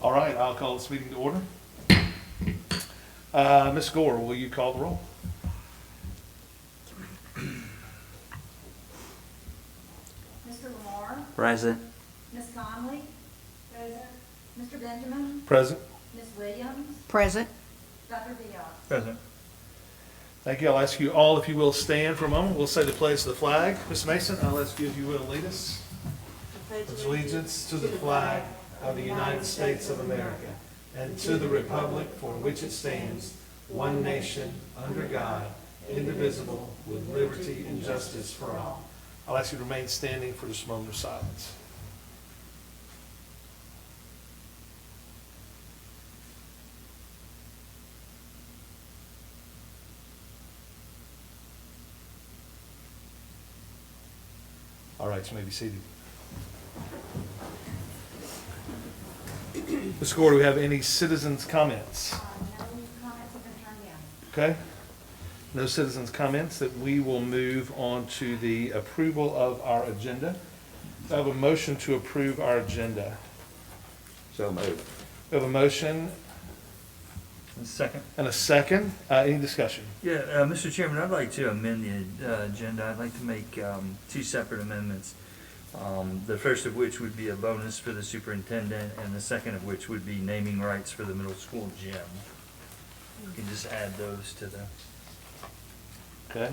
All right, I'll call this meeting to order. Ms. Gore, will you call the roll? Mr. Lamar, Present. Ms. Conley, present. Mr. Benjamin, Present. Ms. Williams, Present. Dr. Diop. Present. Thank you. I'll ask you all, if you will, stand for a moment. We'll say the pledge to the flag. Ms. Mason, I'll ask you if you will lead us. Pledge allegiance to the flag of the United States of America and to the republic for which it stands, one nation, under God, indivisible, with liberty and justice for all. I'll ask you to remain standing for this moment of silence. All right, so you may be seated. Ms. Gore, do we have any citizens' comments? No comments have been turned in. Okay. No citizens' comments. That we will move on to the approval of our agenda. I have a motion to approve our agenda. So moved. We have a motion Second. and a second. Any discussion? Yeah, Mr. Chairman, I'd like to amend the agenda. I'd like to make two separate amendments. The first of which would be a bonus for the superintendent, and the second of which would be naming rights for the middle school gym. You can just add those to the, Okay.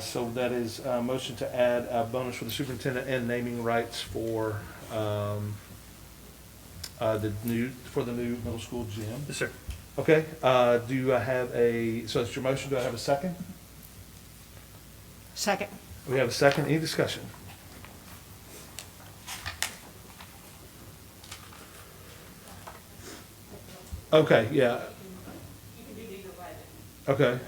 So that is a motion to add a bonus for the superintendent and naming rights for the new middle school gym. yes, sir. Okay. Do I have so it's your motion. Do I have a second? Second. We have a second. Any discussion? Okay, yeah. Okay.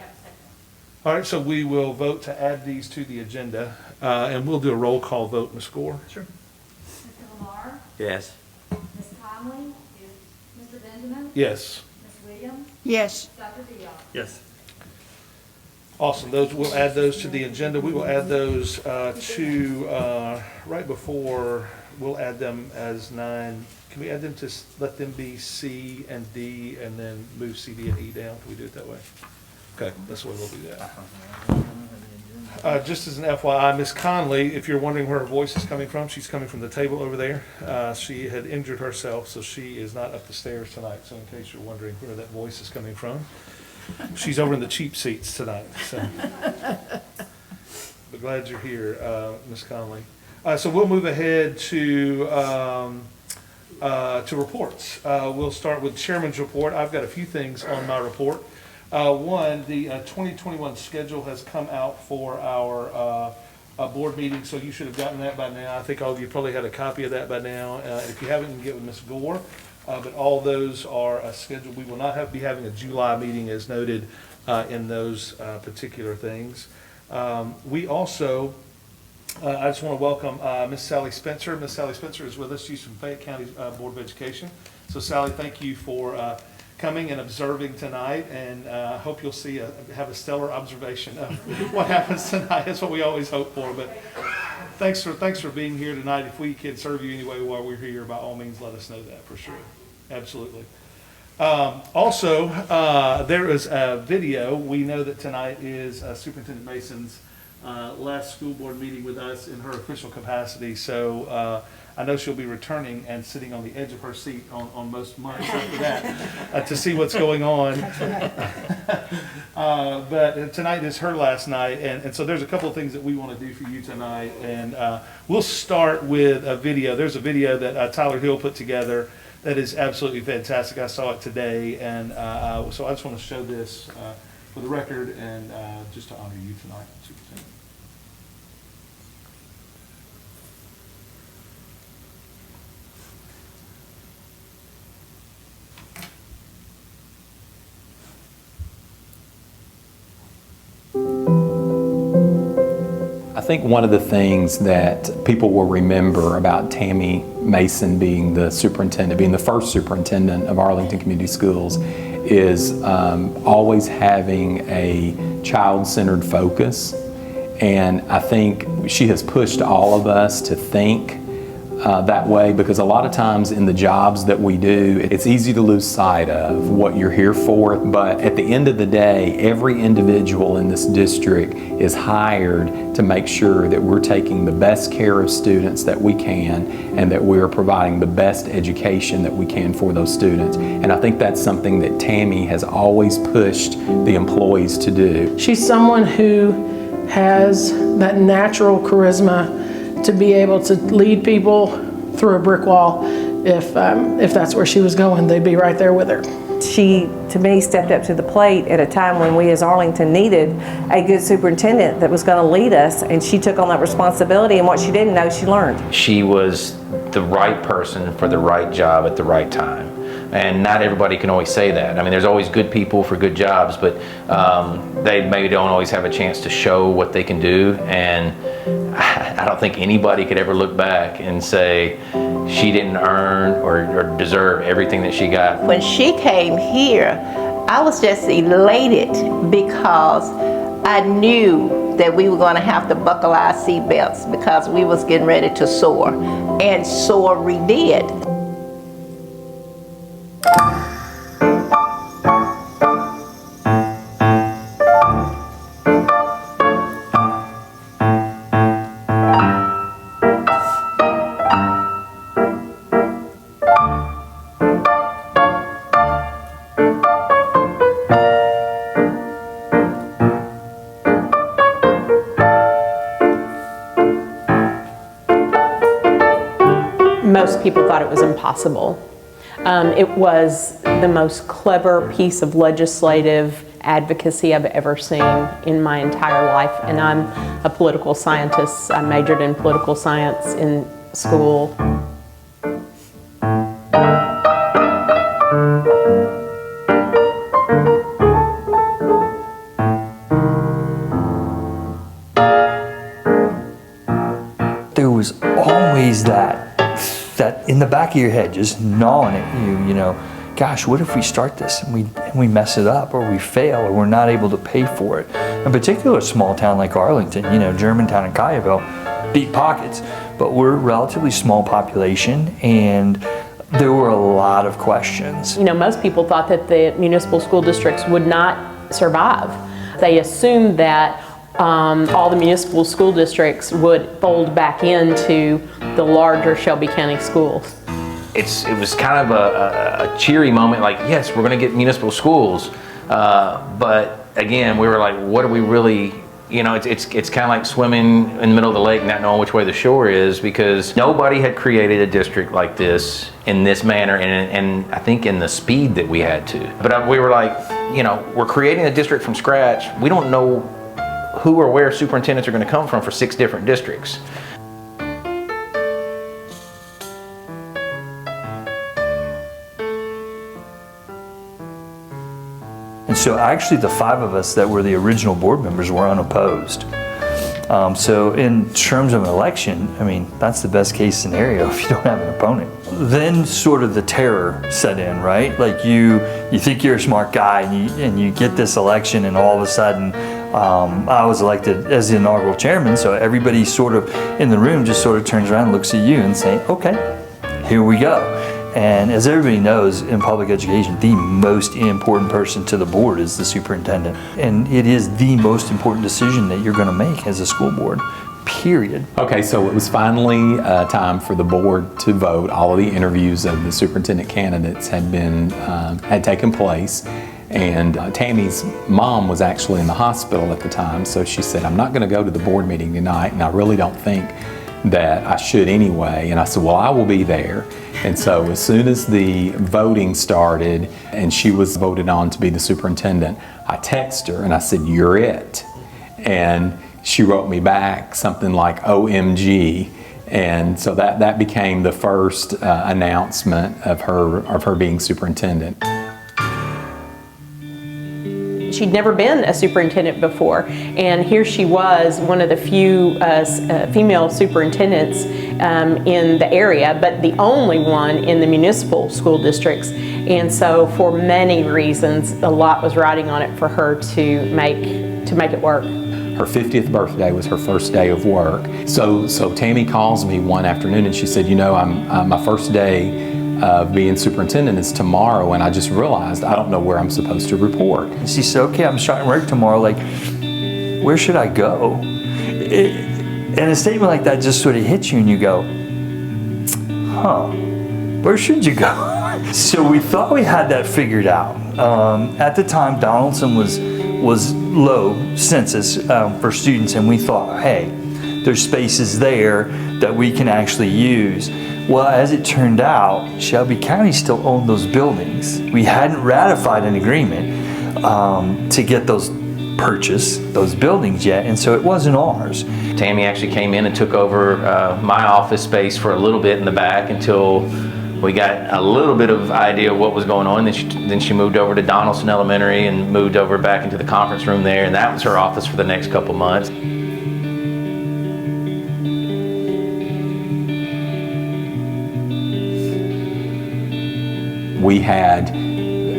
All right, so we will vote to add these to the agenda, and we'll do a roll call vote, Ms. Gore. Sure. Mr. Lamar, Yes. Ms. Conley, Mr. Benjamin, Yes. Ms. Williams, Yes. Dr. Diop. Yes. Awesome. We'll add those to the agenda. We will add those to, right before, we'll add them as 9. Can we add them to, let them be C and D, and then move C, D, and E down? Can we do it that way? Okay, that's the way we'll do that. Just as an FYI, Ms. Conley, if you're wondering where her voice is coming from, she's coming from the table over there. She had injured herself, so she is not up the stairs tonight. So in case you're wondering where that voice is coming from, she's over in the cheap seats tonight. So, but glad you're here, Ms. Conley. So we'll move ahead to reports. We'll start with Chairman's report. I've got a few things on my report. One, the 2021 schedule has come out for our board meeting, so you should have gotten that by now. I think all of you probably had a copy of that by now. If you haven't, you can get with Ms. Gore. But all those are scheduled. We will not be having a July meeting as noted in those particular things. We also, I just want to welcome Ms. Sally Spencer. Ms. Sally Spencer is with us. She's from Fayette County Board of Education. So Sally, thank you for coming and observing tonight, and I hope you'll have a stellar observation of what happens tonight. That's what we always hope for. But thanks for being here tonight. If we can serve you anyway while we're here, by all means, let us know that for sure. Absolutely. Also, there is a video. We know that tonight is Superintendent Mason's last school board meeting with us in her official capacity. So I know she'll be returning and sitting on the edge of her seat on most months after that to see what's going on. But tonight is her last night, and so there's a couple of things that we want to do for you tonight. And we'll start with a video. There's a video that Tyler Hill put together that is absolutely fantastic. I saw it today, and so I just want to show this for the record and just to honor you tonight, Superintendent. I think one of the things that people will remember about Tammy Mason being the superintendent, being the first superintendent of Arlington Community Schools, is always having a child-centered focus. And I think she has pushed all of us to think that way, because a lot of times in the jobs that we do, it's easy to lose sight of what you're here for. But at the end of the day, every individual in this district is hired to make sure that we're taking the best care of students that we can and that we are providing the best education that we can for those students. And I think that's something that Tammy has always pushed the employees to do. She's someone who has that natural charisma to be able to lead people through a brick wall. If that's where she was going, they'd be right there with her. She, to me, stepped up to the plate at a time when we as Arlington needed a good superintendent that was going to lead us, and she took on that responsibility, and what she didn't know, she learned. She was the right person for the right job at the right time. And not everybody can always say that. I mean, there's always good people for good jobs, but they maybe don't always have a chance to show what they can do. And I don't think anybody could ever look back and say she didn't earn or deserve everything that she got. When she came here, I was just elated because I knew that we were going to have to buckle our seatbelts because we was getting ready to soar. And soar we did. Most people thought it was impossible. It was the most clever piece of legislative advocacy I've ever seen in my entire life. And I'm a political scientist. I majored in political science in school. There was always that in the back of your head, just gnawing at you, you know, gosh, what if we start this and we mess it up, or we fail, or we're not able to pay for it? In particular, a small town like Arlington, you know, Germantown and Collierville, deep pockets, but we're a relatively small population, and there were a lot of questions. You know, most people thought that the municipal school districts would not survive. They assumed that all the municipal school districts would fold back into the larger Shelby County schools. It was kind of a cheery moment, like, yes, we're going to get municipal schools. But again, we were like, what are we really, you know, it's kind of like swimming in the middle of the lake, not knowing which way the shore is, because nobody had created a district like this in this manner, and I think in the speed that we had to. But we were like, you know, we're creating a district from scratch. We don't know who or where superintendents are going to come from for 6 different districts. And so actually the 5 of us that were the original board members were unopposed. So in terms of an election, I mean, that's the best case scenario if you don't have an opponent. Then sort of the terror set in, right? Like you think you're a smart guy, and you get this election, and all of a sudden, I was elected as the inaugural chairman, so everybody sort of in the room just sort of turns around and looks at you and say, okay, here we go. And as everybody knows, in public education, the most important person to the board is the superintendent. And it is the most important decision that you're going to make as a school board, period. Okay, so it was finally time for the board to vote. All of the interviews of the superintendent candidates had taken place. And Tammy's mom was actually in the hospital at the time, so she said, I'm not going to go to the board meeting tonight, and I really don't think that I should anyway. And I said, well, I will be there. And so as soon as the voting started and she was voted on to be the superintendent, I texted her and I said, you're it. And she wrote me back something like OMG. And so that became the first announcement of her being superintendent. She'd never been a superintendent before, and here she was, one of the few female superintendents in the area, but the only one in the municipal school districts. And so for many reasons, a lot was riding on it for her to make it work. Her 50th birthday was her first day of work. So Tammy calls me one afternoon and she said, you know, my first day of being superintendent is tomorrow, and I just realized I don't know where I'm supposed to report. And she said, okay, I'm starting work tomorrow, like, where should I go? And a statement like that just sort of hits you and you go, huh, where should you go? So we thought we had that figured out. At the time, Donaldson was low census for students, and we thought, hey, there's spaces there that we can actually use. Well, as it turned out, Shelby County still owned those buildings. We hadn't ratified an agreement to get those buildings yet, and so it wasn't ours. Tammy actually came in and took over my office space for a little bit in the back until we got a little bit of idea of what was going on. Then she moved over to Donaldson Elementary and moved over back into the conference room there, and that was her office for the next couple months. We had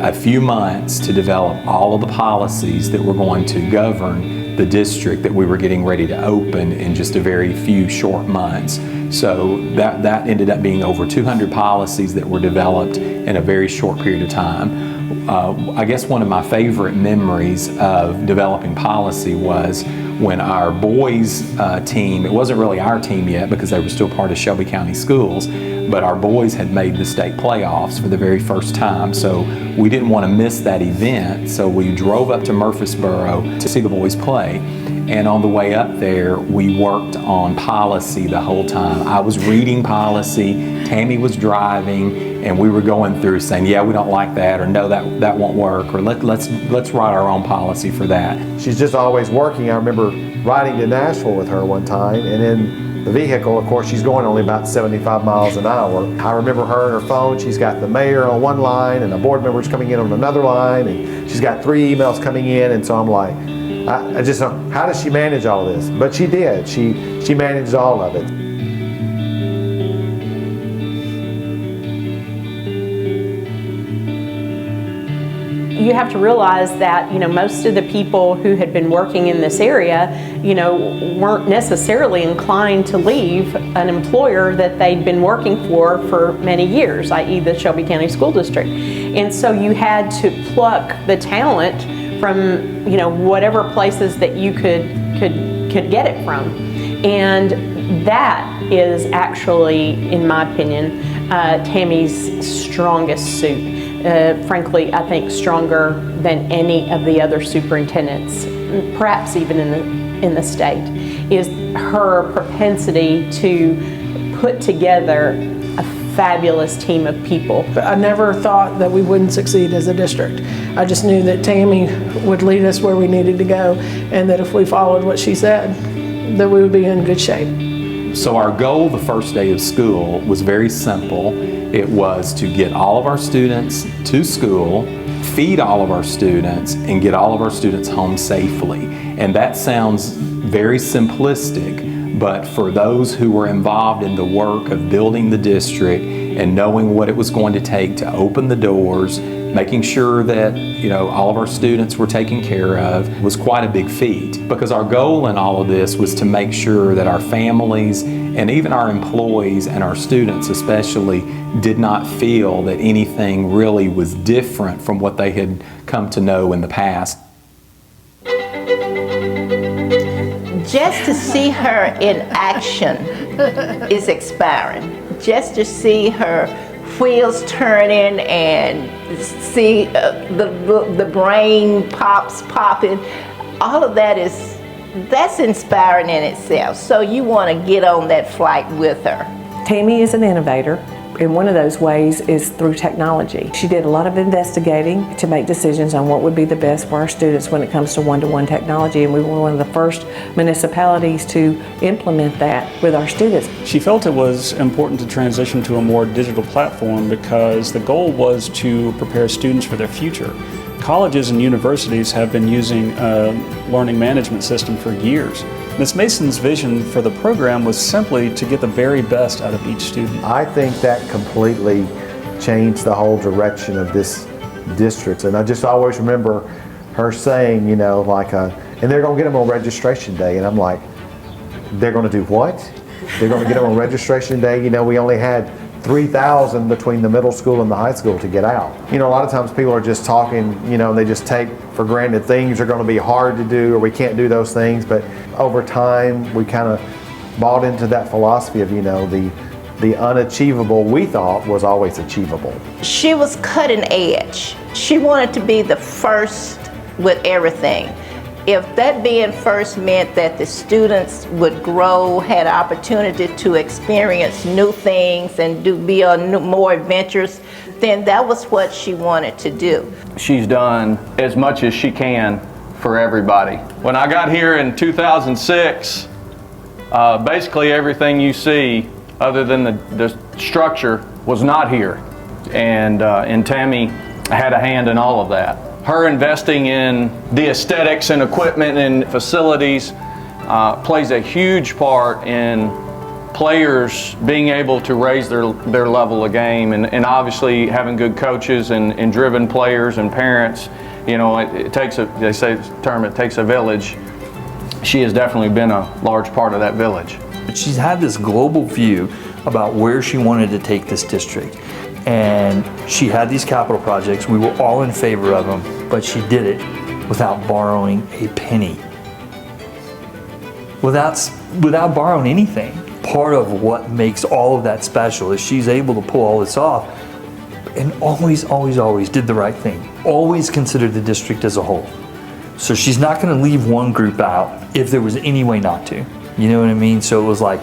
a few months to develop all of the policies that were going to govern the district that we were getting ready to open in just a very few short months. So that ended up being over 200 policies that were developed in a very short period of time. I guess one of my favorite memories of developing policy was when our boys team, it wasn't really our team yet because they were still part of Shelby County Schools, but our boys had made the state playoffs for the very first time. So we didn't want to miss that event, so we drove up to Murfreesboro to see the boys play. And on the way up there, we worked on policy the whole time. I was reading policy, Tammy was driving, and we were going through saying, yeah, we don't like that, or no, that won't work, or let's write our own policy for that. She's just always working. I remember riding to Nashville with her one time, and in the vehicle, of course, she's going only about 75 miles an hour. I remember her and her phone, she's got the mayor on one line and a board member's coming in on another line, and she's got 3 emails coming in, and so I'm like, I just know, how does she manage all this? But she did. She managed all of it. You have to realize that, you know, most of the people who had been working in this area, you know, weren't necessarily inclined to leave an employer that they'd been working for many years, i.e. the Shelby County School District. And so you had to pluck the talent from, you know, whatever places that you could get it from. And that is actually, in my opinion, Tammy's strongest suit. Frankly, I think stronger than any of the other superintendents, perhaps even in the state, is her propensity to put together a fabulous team of people. I never thought that we wouldn't succeed as a district. I just knew that Tammy would lead us where we needed to go, and that if we followed what she said, that we would be in good shape. So our goal the first day of school was very simple. It was to get all of our students to school, feed all of our students, and get all of our students home safely. And that sounds very simplistic, but for those who were involved in the work of building the district and knowing what it was going to take to open the doors, making sure that, you know, all of our students were taken care of, was quite a big feat. Because our goal in all of this was to make sure that our families and even our employees and our students especially did not feel that anything really was different from what they had come to know in the past. Just to see her in action is inspiring. Just to see her wheels turning and see the brain popping, all of that that's inspiring in itself. So you want to get on that flight with her. Tammy is an innovator, and one of those ways is through technology. She did a lot of investigating to make decisions on what would be the best for our students when it comes to one-to-one technology, and we were one of the first municipalities to implement that with our students. She felt it was important to transition to a more digital platform because the goal was to prepare students for their future. Colleges and universities have been using a learning management system for years. Ms. Mason's vision for the program was simply to get the very best out of each student. I think that completely changed the whole direction of this district. And I just always remember her saying, you know, like and they're going to get them on registration day. And I'm like, they're going to do what? They're going to get them on registration day. You know, we only had 3,000 between the middle school and the high school to get out. You know, a lot of times people are just talking, you know, they just take for granted things are going to be hard to do or we can't do those things. But over time, we kind of bought into that philosophy of, you know, the unachievable we thought was always achievable. She was cutting edge. She wanted to be the first with everything. If that being first meant that the students would grow, had opportunity to experience new things and be on more adventures, then that was what she wanted to do. She's done as much as she can for everybody. When I got here in 2006, basically everything you see other than the structure was not here. And Tammy had a hand in all of that. Her investing in the aesthetics and equipment and facilities plays a huge part in players being able to raise their level of game, and obviously having good coaches and driven players and parents. You know, it takes they say the term, it takes a village. She has definitely been a large part of that village. She's had this global view about where she wanted to take this district. And she had these capital projects. We were all in favor of them, but she did it without borrowing a penny. Without borrowing anything. Part of what makes all of that special is she's able to pull all this off and always, always, always did the right thing. Always considered the district as a whole. So she's not going to leave one group out if there was any way not to. You know what I mean? So it was like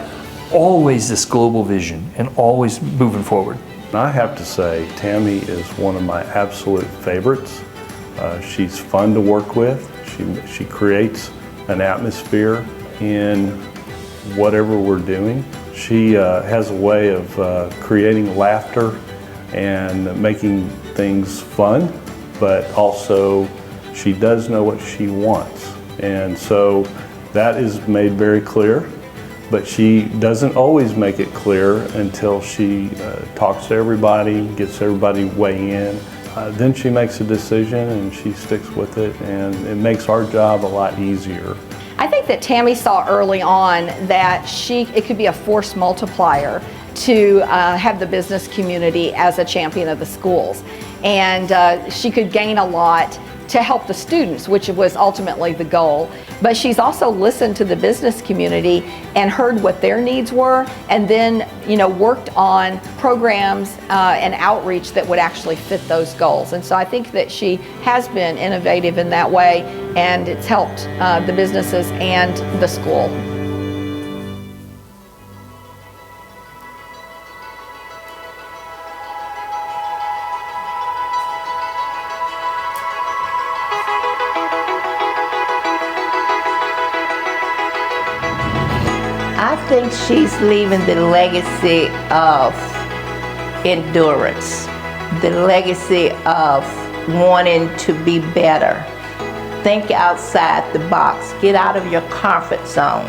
always this global vision and always moving forward. I have to say, Tammy is one of my absolute favorites. She's fun to work with. She creates an atmosphere in whatever we're doing. She has a way of creating laughter and making things fun, but also she does know what she wants. And so that is made very clear. But she doesn't always make it clear until she talks to everybody, gets everybody weigh in. Then she makes a decision and she sticks with it, and it makes our job a lot easier. I think that Tammy saw early on that it could be a force multiplier to have the business community as a champion of the schools. And she could gain a lot to help the students, which was ultimately the goal. But she's also listened to the business community and heard what their needs were, and then, you know, worked on programs and outreach that would actually fit those goals. And so I think that she has been innovative in that way, and it's helped the businesses and the school. I think she's leaving the legacy of endurance, the legacy of wanting to be better. Think outside the box, get out of your comfort zone,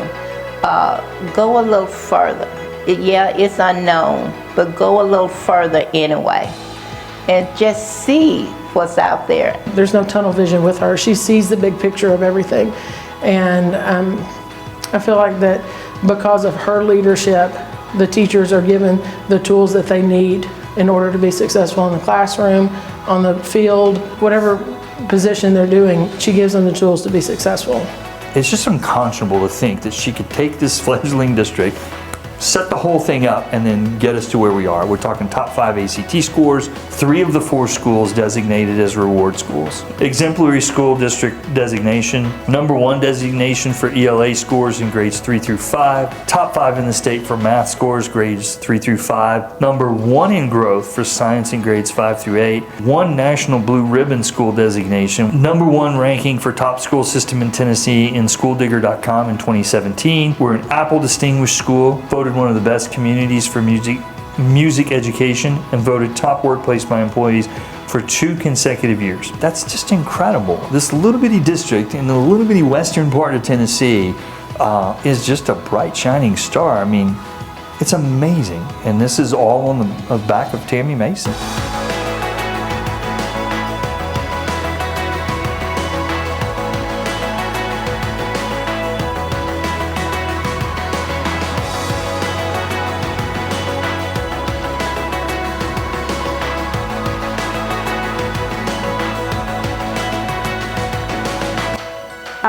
go a little further. Yeah, it's unknown, but go a little further anyway, and just see what's out there. There's no tunnel vision with her. She sees the big picture of everything. And I feel like that because of her leadership, the teachers are given the tools that they need in order to be successful in the classroom, on the field, whatever position they're doing, she gives them the tools to be successful. It's just unconscionable to think that she could take this fledgling district, set the whole thing up, and then get us to where we are. We're talking top 5 ACT scores, 3 of the 4 schools designated as reward schools. Exemplary school district designation, #1 designation for ELA scores in grades 3 through 5, top 5 in the state for math scores, grades 3 through 5, #1 in growth for science in grades 5 through 8, 1 national blue ribbon school designation, #1 ranking for top school system in Tennessee in schooldigger.com in 2017. We're an Apple Distinguished School, voted one of the best communities for music education, and voted top workplace by employees for 2 consecutive years. That's just incredible. This little bitty district in the little bitty western part of Tennessee is just a bright shining star. I mean, it's amazing. And this is all on the back of Tammy Mason.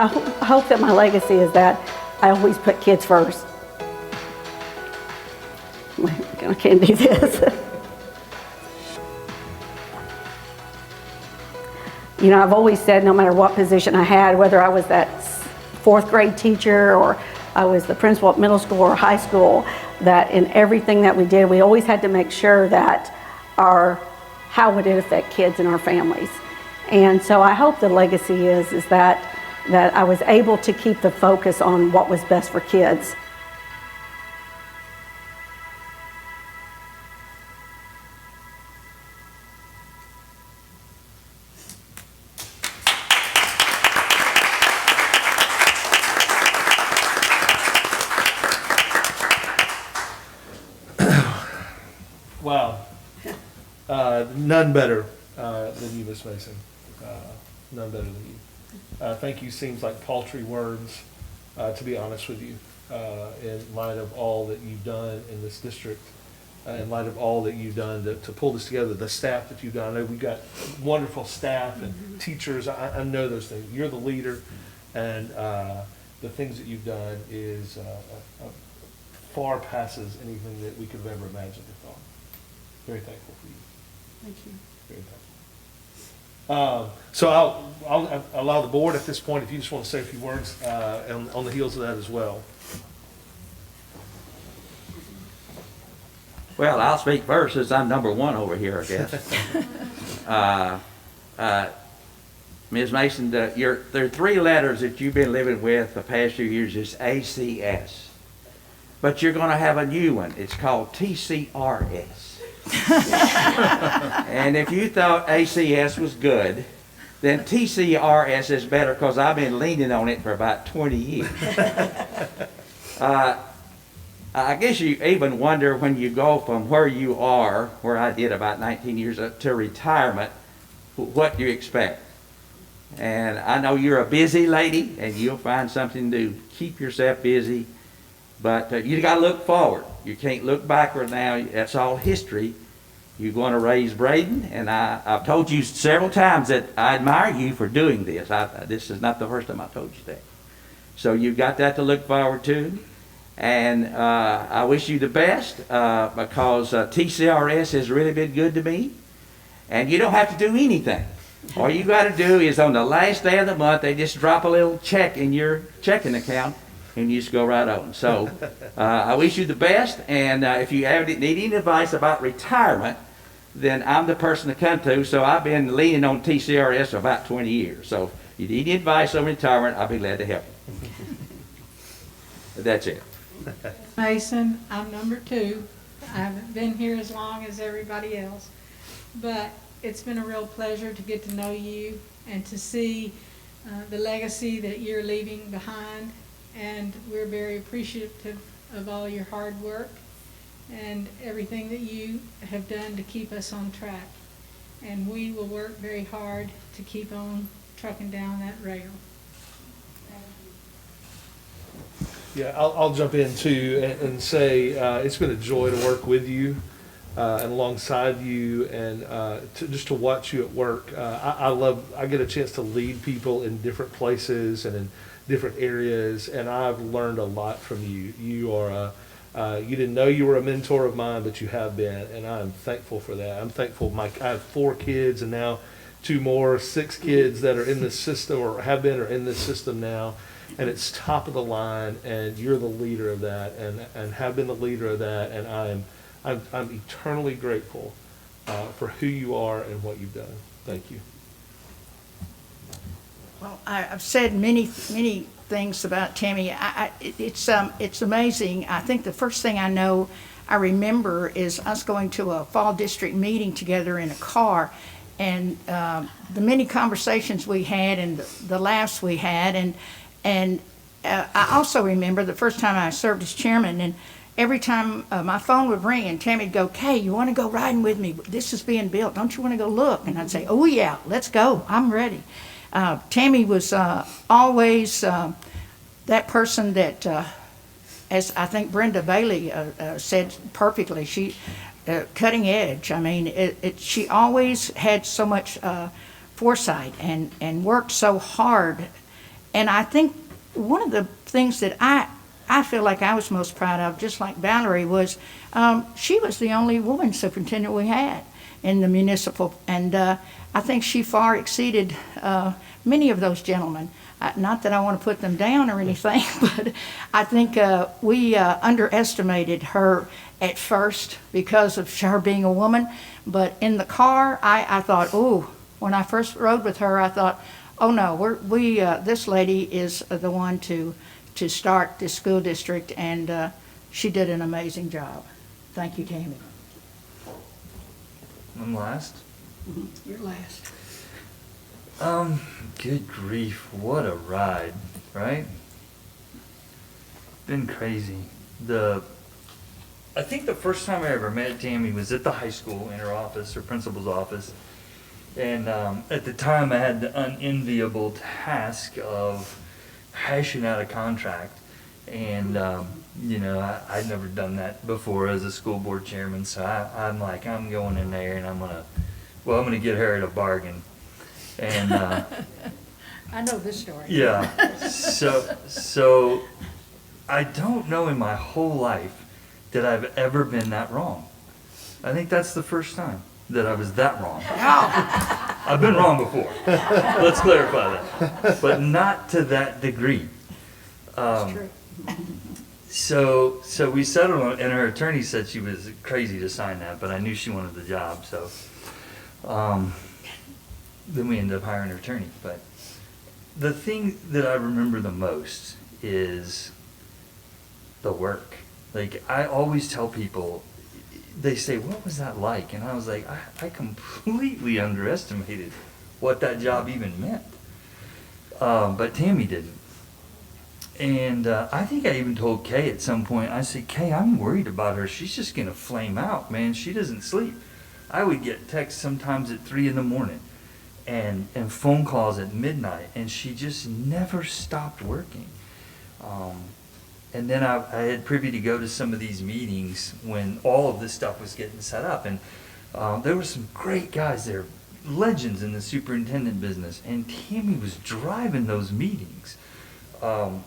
hope that my legacy is that I always put kids first. I can't do this. You know, I've always said no matter what position I had, whether I was that 4th grade teacher or I was the principal at middle school or high school, that in everything that we did, we always had to make sure that how would it affect kids and our families. And so I hope the legacy is that I was able to keep the focus on what was best for kids. Wow. None better than you, Miss Mason. None better than you. Thank you seems like paltry words, to be honest with you, in light of all that you've done in this district, in light of all that you've done to pull this together, the staff that you've done. I know we've got wonderful staff and teachers. I know those things. You're the leader, and the things that you've done is far passes anything that we could have ever imagined or thought. Very thankful for you. Thank you. Very thankful. So I'll allow the board at this point, if you just want to say a few words on the heels of that as well. Well, I'll speak first since I'm number one over here, I guess. Ms. Mason, there are 3 letters that you've been living with the past few years. It's ACS. But you're going to have a new one. It's called TCRS. And if you thought ACS was good, then TCRS is better because I've been leaning on it for about 20 years. I guess you even wonder when you go from where you are, where I did about 19 years, to retirement, what you expect. And I know you're a busy lady and you'll find something to keep yourself busy, but you got to look forward. You can't look backward now. That's all history. You're going to raise Braden, and I've told you several times that I admire you for doing this. This is not the first time I told you that. So you've got that to look forward to. And I wish you the best because TCRS has really been good to me. And you don't have to do anything. All you got to do is on the last day of the month, they just drop a little check in your checking account and you just go right on. So I wish you the best. And if you need any advice about retirement, then I'm the person to come to. So I've been leaning on TCRS for about 20 years. So if you need any advice on retirement, I'll be glad to help you. That's it. Mason, I'm number 2. I haven't been here as long as everybody else, but it's been a real pleasure to get to know you and to see the legacy that you're leaving behind, and we're very appreciative of all your hard work and everything that you have done to keep us on track, and we will work very hard to keep on trucking down that rail. Yeah, I'll jump in too and say it's been a joy to work with you and alongside you, and just to watch you at work. I get a chance to lead people in different places and in different areas, and I've learned a lot from you. You are you didn't know you were a mentor of mine, but you have been, and I'm thankful for that. I'm thankful. I have 4 kids and now 2 more, 6 kids that are in this system or have been or in this system now. And it's top of the line, and you're the leader of that, and have been the leader of that, and I'm eternally grateful for who you are and what you've done. Thank you. Well, I've said many things about Tammy. It's amazing. I think the first thing I remember is us going to a fall district meeting together in a car, and the many conversations we had and the laughs we had, and I also remember the first time I served as chairman, and every time my phone would ring and Tammy'd go, "Kay, you want to go riding with me? This is being built. Don't you want to go look?" And I'd say, "Oh yeah, let's go. I'm ready." Tammy was always that person that, as I think Brenda Bailey said perfectly, she cutting edge. I mean, she always had so much foresight and worked so hard. And I think one of the things that I feel like I was most proud of, just like Valerie, was she was the only woman superintendent we had in the municipal, and I think she far exceeded many of those gentlemen. Not that I want to put them down or anything, but I think we underestimated her at first because of her being a woman. But in the car, I thought, oh, when I first rode with her, I thought, oh no, this lady is the one to start this school district, and she did an amazing job. Thank you, Tammy. I'm last. You're last. Good grief, what a ride, right? Been crazy. I think the first time I ever met Tammy was at the high school in her office, her principal's office. And at the time I had the unenviable task of hashing out a contract. And, you know, I'd never done that before as a school board chairman. So I'm like, I'm going in there and I'm going to get her at a bargain. And I know this story. yeah, so I don't know in my whole life that I've ever been that wrong. I think that's the first time that I was that wrong. I've been wrong before. Let's clarify that, but not to that degree. That's true. So we settled on, and her attorney said she was crazy to sign that, but I knew she wanted the job, so. Then we ended up hiring an attorney. But the thing that I remember the most is the work. Like, I always tell people, they say, what was that like? And I was like, I completely underestimated what that job even meant. But Tammy didn't. And I think I even told Kay at some point, I said, Kay, I'm worried about her. She's just going to flame out, man. She doesn't sleep. I would get texts sometimes at 3 in the morning. And phone calls at midnight, and she just never stopped working. And then I had privy to go to some of these meetings when all of this stuff was getting set up, and there were some great guys there, legends in the superintendent business, and Tammy was driving those meetings.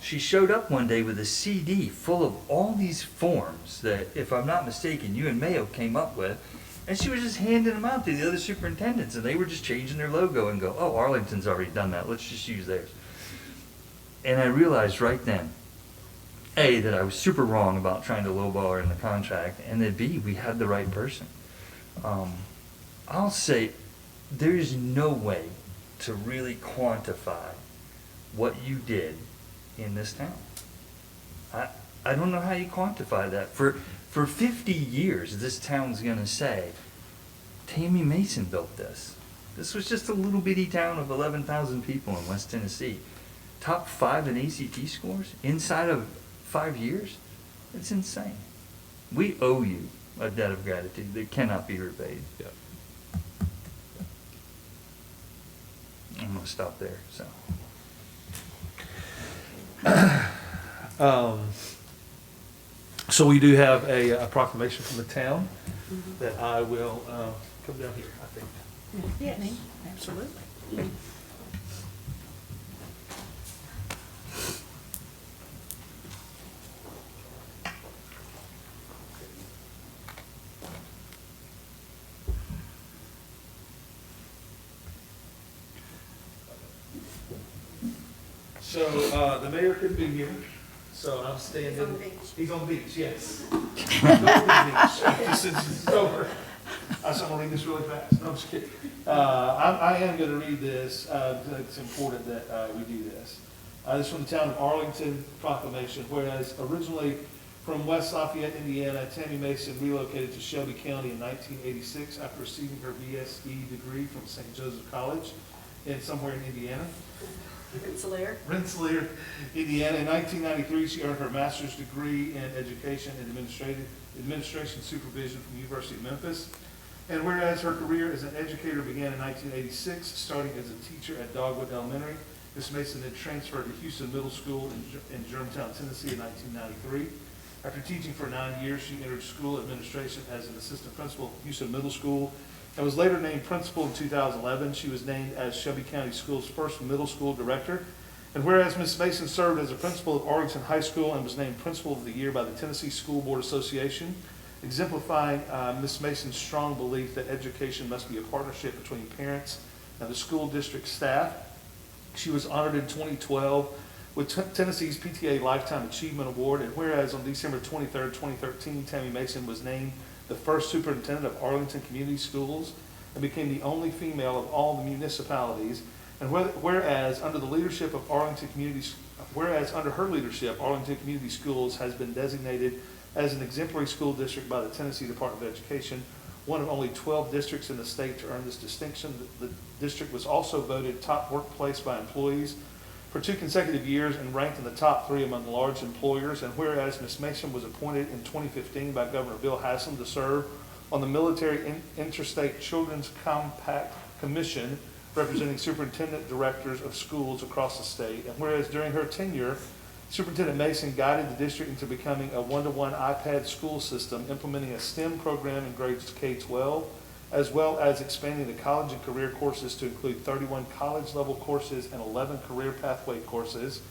She showed up one day with a CD full of all these forms that, if I'm not mistaken, you and Mayo came up with. And she was just handing them out to the other superintendents, and they were just changing their logo and go, oh, Arlington's already done that. Let's just use theirs. And I realized right then, A, that I was super wrong about trying to lowball her in the contract, and that B, we had the right person. I'll say there is no way to really quantify what you did in this town. I don't know how you quantify that. For 50 years, this town's going to say, Tammy Mason built this. This was just a little bitty town of 11,000 people in West Tennessee. Top 5 in ACT scores inside of 5 years? It's insane. We owe you a debt of gratitude that cannot be repaid. Yep. I'm going to stop there. So we do have a proclamation from the town that I will come down here, I think. Yes, absolutely. So the mayor couldn't be here, so I'm standing. He's on the beach. He's on the beach, yes. He's on the beach. Since it's over. I'm going to read this really fast. No, I'm just kidding. I am going to read this. It's important that we do this. This is from the town of Arlington proclamation. Whereas originally from West Lafayette, Indiana, Tammy Mason relocated to Shelby County in 1986 after receiving her BSE degree from St. Joseph College somewhere in Indiana. Rensselaer, Indiana. In 1993, she earned her master's degree in education and administration supervision from the University of Memphis. And whereas her career as an educator began in 1986, starting as a teacher at Dogwood Elementary, Ms. Mason then transferred to Houston Middle School in Germantown, Tennessee in 1993. After teaching for 9 years, she entered school administration as an assistant principal at Houston Middle School and was later named principal in 2011. She was named as Shelby County Schools' first middle school director And whereas Ms. Mason served as a principal of Arlington High School and was named Principal of the Year by the Tennessee School Board Association, exemplifying Ms. Mason's strong belief that education must be a partnership between parents and the school district staff. She was honored in 2012 with Tennessee's PTA Lifetime Achievement Award. And whereas on December 23rd, 2013, Tammy Mason was named the first superintendent of Arlington Community Schools and became the only female of all the municipalities. And whereas under the leadership of Arlington Community, whereas under her leadership, Arlington Community Schools has been designated as an exemplary school district by the Tennessee Department of Education, one of only 12 districts in the state to earn this distinction. The district was also voted top workplace by employees for 2 consecutive years and ranked in the top 3 among large employers. And whereas Ms. Mason was appointed in 2015 by Governor Bill Haslam to serve on the Military Interstate Children's Compact Commission, representing superintendent directors of schools across the state. And whereas during her tenure, Superintendent Mason guided the district into becoming a one-to-one iPad school system, implementing a STEM program in grades K-12, as well as expanding the college and career courses to include 31 college-level courses and 11 career pathway courses.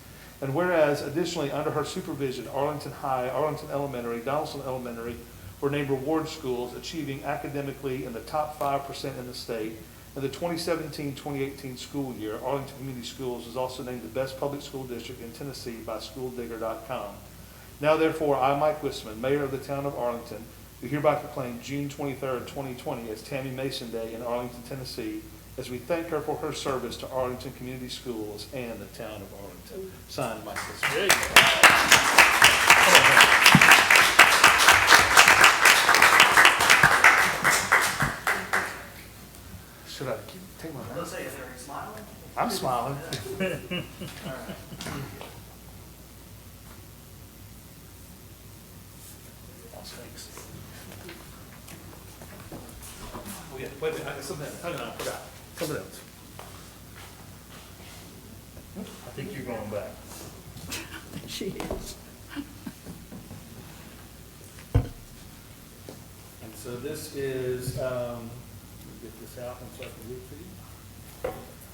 And whereas additionally under her supervision, Arlington High, Arlington Elementary, Donaldson Elementary were named reward schools, achieving academically in the top 5% in the state. In the 2017-2018 school year, Arlington Community Schools was also named the best public school district in Tennessee by SchoolDigger.com. Now therefore, I, Mike Wissman, Mayor of the town of Arlington, do hereby proclaim June 23rd, 2020 as Tammy Mason Day in Arlington, Tennessee, as we thank her for her service to Arlington Community Schools and the town of Arlington. Signed, Mike Wissman. Should I take my mask? Smiling? I'm smiling. Thanks. Oh yeah, wait a minute, I got something else. Hang on, I forgot. Something else. I think you're going back. She is. And so this is, let me get this out and so I can read for you.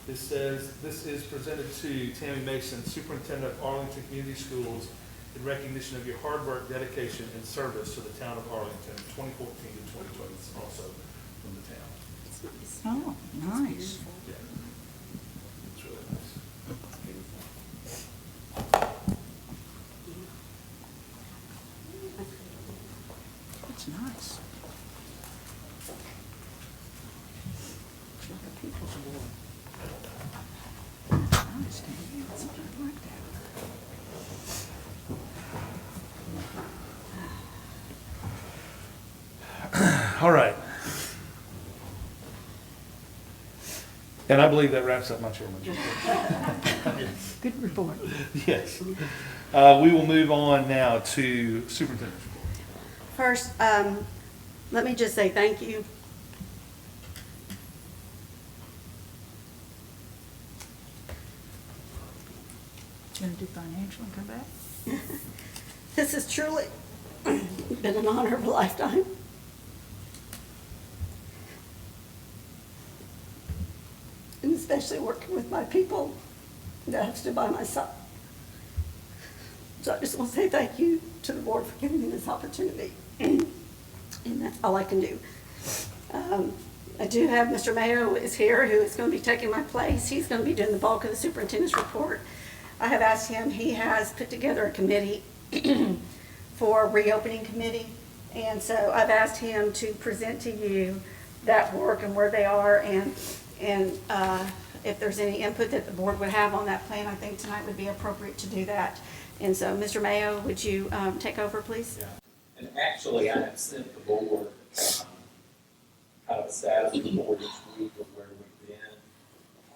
This says, this is presented to Tammy Mason, Superintendent of Arlington Community Schools, in recognition of your hard work, dedication, and service to the town of Arlington, 2014 to 2020. It's also from the town. Oh, nice. Yeah. It's really nice. That's nice. It's like a people's award. Nice, Tammy. I like that. All right. And I believe that wraps up my chairman's report. Good report. Yes. We will move on now to superintendent's report. First, let me just say thank you. Gonna do financial and come back? This has truly been an honor of a lifetime. And especially working with my people that have stood by my side. So I just want to say thank you to the board for giving me this opportunity. And that's all I can do. I do have Mr. Mayo is here, who is going to be taking my place. He's going to be doing the bulk of the superintendent's report. I have asked him, he has put together a committee for a reopening committee. And so I've asked him to present to you that work and where they are, and if there's any input that the board would have on that plan, I think tonight would be appropriate to do that. And so, Mr. Mayo, would you take over, please? Yeah. And actually, I have sent the board kind of a status report each week of where we've been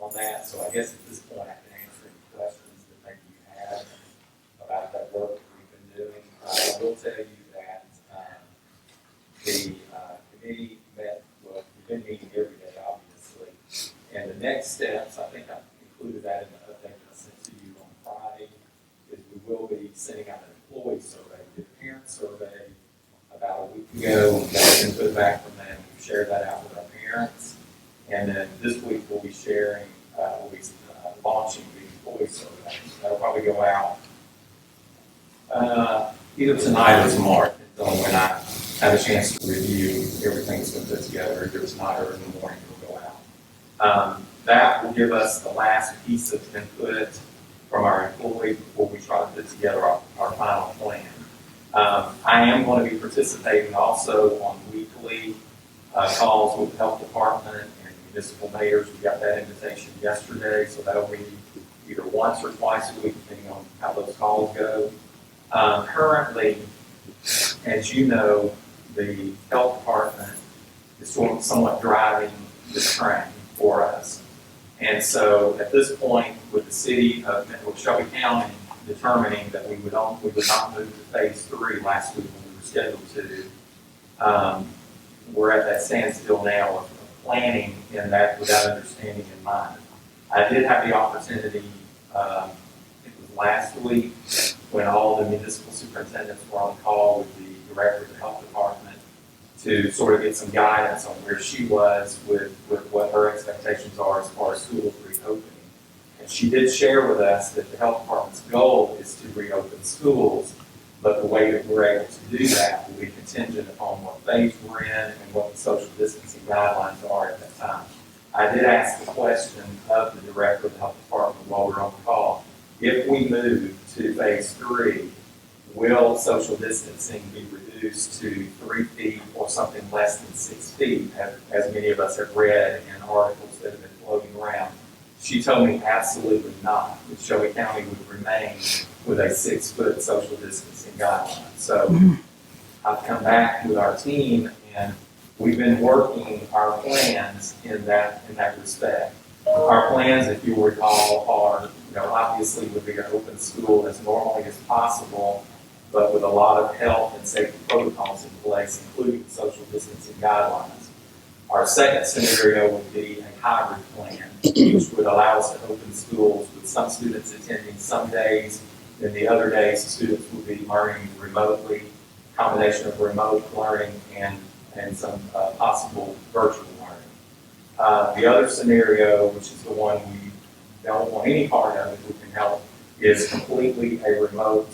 on that. So I guess at this point, I can answer any questions that maybe you have about that work that we've been doing. I will tell you that the committee met, well, we've been meeting every day, obviously. And the next steps, I think I included that in the update I sent to you on Friday, is we will be sending out an employee survey. We did a parent survey about a week ago, got input back from them. We've shared that out with our parents. And then this week we'll be sharing, launching the employee survey. That'll probably go out either tonight or tomorrow, depends on when I have a chance to review everything that's been put together. Either tonight or in the morning, it'll go out. That will give us the last piece of input from our employees before we try to put together our final plan. I am going to be participating also on weekly calls with the health department and municipal mayors. We got that invitation yesterday, so that'll be either once or twice a week, depending on how those calls go. Currently, as you know, the health department is somewhat driving the train for us. And so at this point, with the city of Shelby County determining that we would not move to phase 3 last week when we were scheduled to, we're at that standstill now of planning in that with that understanding in mind. I did have the opportunity, it was last week, when all the municipal superintendents were on call with the director of the health department to sort of get some guidance on where she was with what her expectations are as far as schools reopening. And she did share with us that the health department's goal is to reopen schools, but the way that we're able to do that will be contingent upon what phase we're in and what the social distancing guidelines are at that time. I did ask the question of the director of the health department while we were on the call, if we move to phase 3, will social distancing be reduced to 3 feet or something less than 6 feet, as many of us have read in articles that have been floating around? She told me absolutely not. That Shelby County would remain with a 6-foot social distancing guideline. So I've come back with our team and we've been working our plans in that respect. Our plans, if you recall, are obviously would be to open school as normally as possible, but with a lot of health and safety protocols in place, including social distancing guidelines. Our second scenario would be a hybrid plan, which would allow us to open schools with some students attending some days, then the other days students would be learning remotely, combination of remote learning and some possible virtual learning. The other scenario, which is the one we don't want any part of if we can help, is completely a remote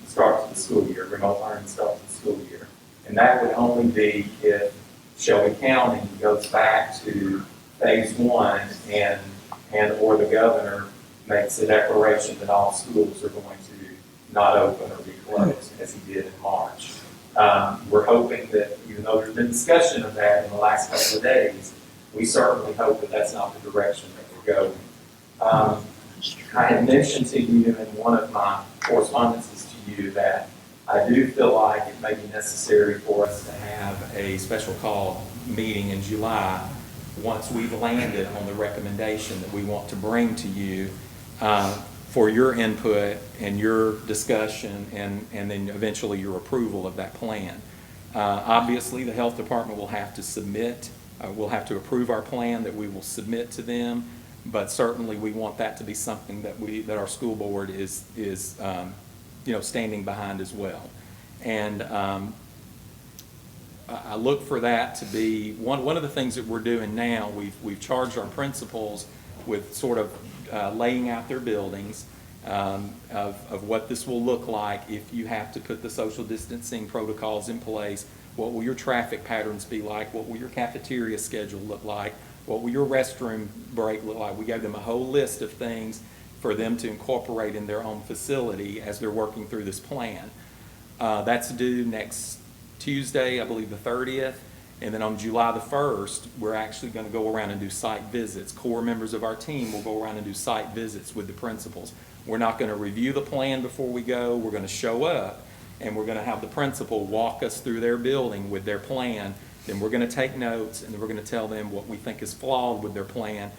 start to the school year, remote learning start to the school year. And that would only be if Shelby County goes back to phase 1 and or the governor makes a declaration that all schools are going to not open or be closed, as he did in March. We're hoping that, even though there's been discussion of that in the last couple of days, we certainly hope that that's not the direction that we're going. I had mentioned to you in one of my correspondences to you that I do feel like it may be necessary for us to have a special call meeting in July once we've landed on the recommendation that we want to bring to you for your input and your discussion and then eventually your approval of that plan. Obviously, the health department will have to submit, we'll have to approve our plan that we will submit to them, but certainly we want that to be something that our school board is standing behind as well. And I look for that to be one of the things that we're doing now. We've charged our principals with sort of laying out their buildings of what this will look like if you have to put the social distancing protocols in place. What will your traffic patterns be like? What will your cafeteria schedule look like? What will your restroom break look like? We gave them a whole list of things for them to incorporate in their own facility as they're working through this plan. That's due next Tuesday, I believe the 30th. And then on July the 1st, we're actually going to go around and do site visits. Core members of our team will go around and do site visits with the principals. We're not going to review the plan before we go. We're going to show up, and we're going to have the principal walk us through their building with their plan. Then we're going to take notes, and then we're going to tell them what we think is flawed with their plan.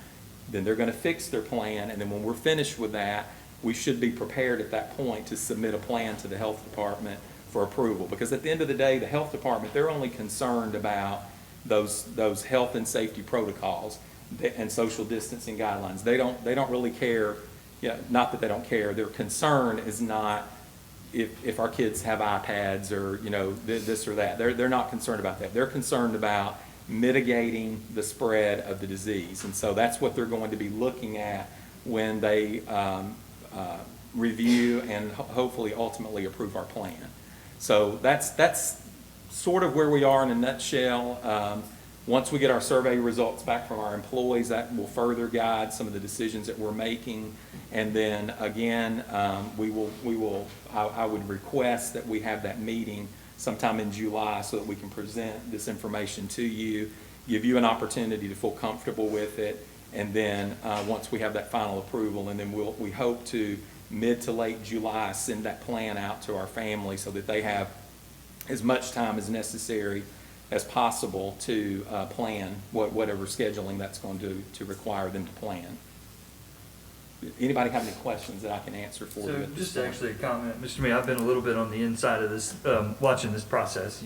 Then they're going to fix their plan, and then when we're finished with that, we should be prepared at that point to submit a plan to the health department for approval. Because at the end of the day, the health department, they're only concerned about those health and safety protocols and social distancing guidelines. They don't really care. Not that they don't care. Their concern is not if our kids have iPads or this or that. They're not concerned about that. They're concerned about mitigating the spread of the disease, and so that's what they're going to be looking at when they review and hopefully ultimately approve our plan. So that's sort of where we are in a nutshell. Once we get our survey results back from our employees, that will further guide some of the decisions that we're making. And then again, I would request that we have that meeting sometime in July so that we can present this information to you, give you an opportunity to feel comfortable with it, and then once we have that final approval, and then we hope to mid to late July send that plan out to our family so that they have as much time as necessary as possible to plan whatever scheduling that's going to require them to plan. Anybody have any questions that I can answer for you? So at this just point? actually a comment, Mr. May, I've been a little bit on the inside of this, watching this process,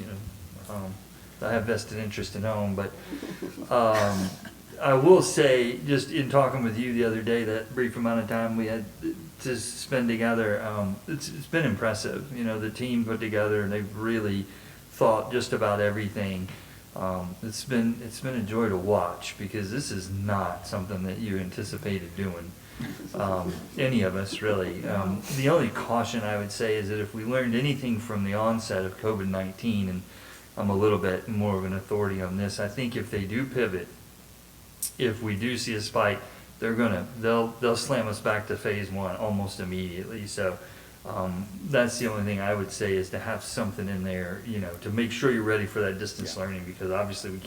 I have vested interest in home, but I will say, just in talking with you the other day, that brief amount of time we had to spend together, it's been impressive. The team put together, and they've really thought just about everything. It's been a joy to watch, because this is not something that you anticipated doing, any of us really. The only caution I would say is that if we learned anything from the onset of COVID-19, and I'm a little bit more of an authority on this, I think if they do pivot, if we do see a spike, they'll slam us back to phase 1 almost immediately. So that's the only thing I would say, is to have something in there, to make sure you're ready for that distance learning, because obviously we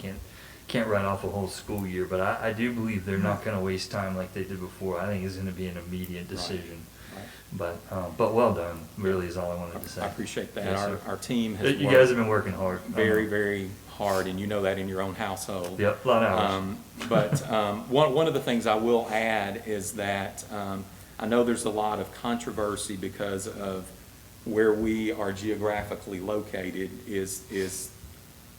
can't write off a whole school year, but I do believe they're not going to waste time like they did before. I think it's going to be an immediate decision. Right. But well done, really, is all I wanted to say. I appreciate that. Yes, our team has you guys have been working hard. Very, very hard, and you know that in your own household. Yep, a lot of hours. But one of the things I will add is that I know there's a lot of controversy because of where we are geographically located is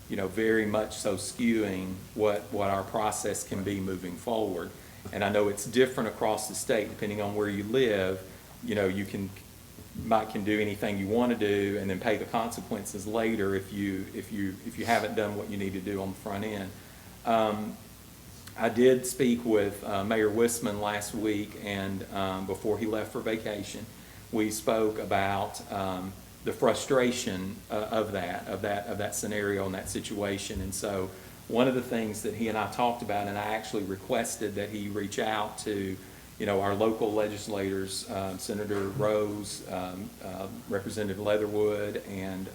very much so skewing what our process can be moving forward. And I know it's different across the state depending on where you live. You can do anything you want to do and then pay the consequences later if you haven't done what you need to do on the front end. I did speak with Mayor Wisman last week, and before he left for vacation, we spoke about the frustration of that scenario and that situation. And so one of the things that he and I talked about, and I actually requested that he reach out to our local legislators, Senator Rose, Representative Leatherwood, and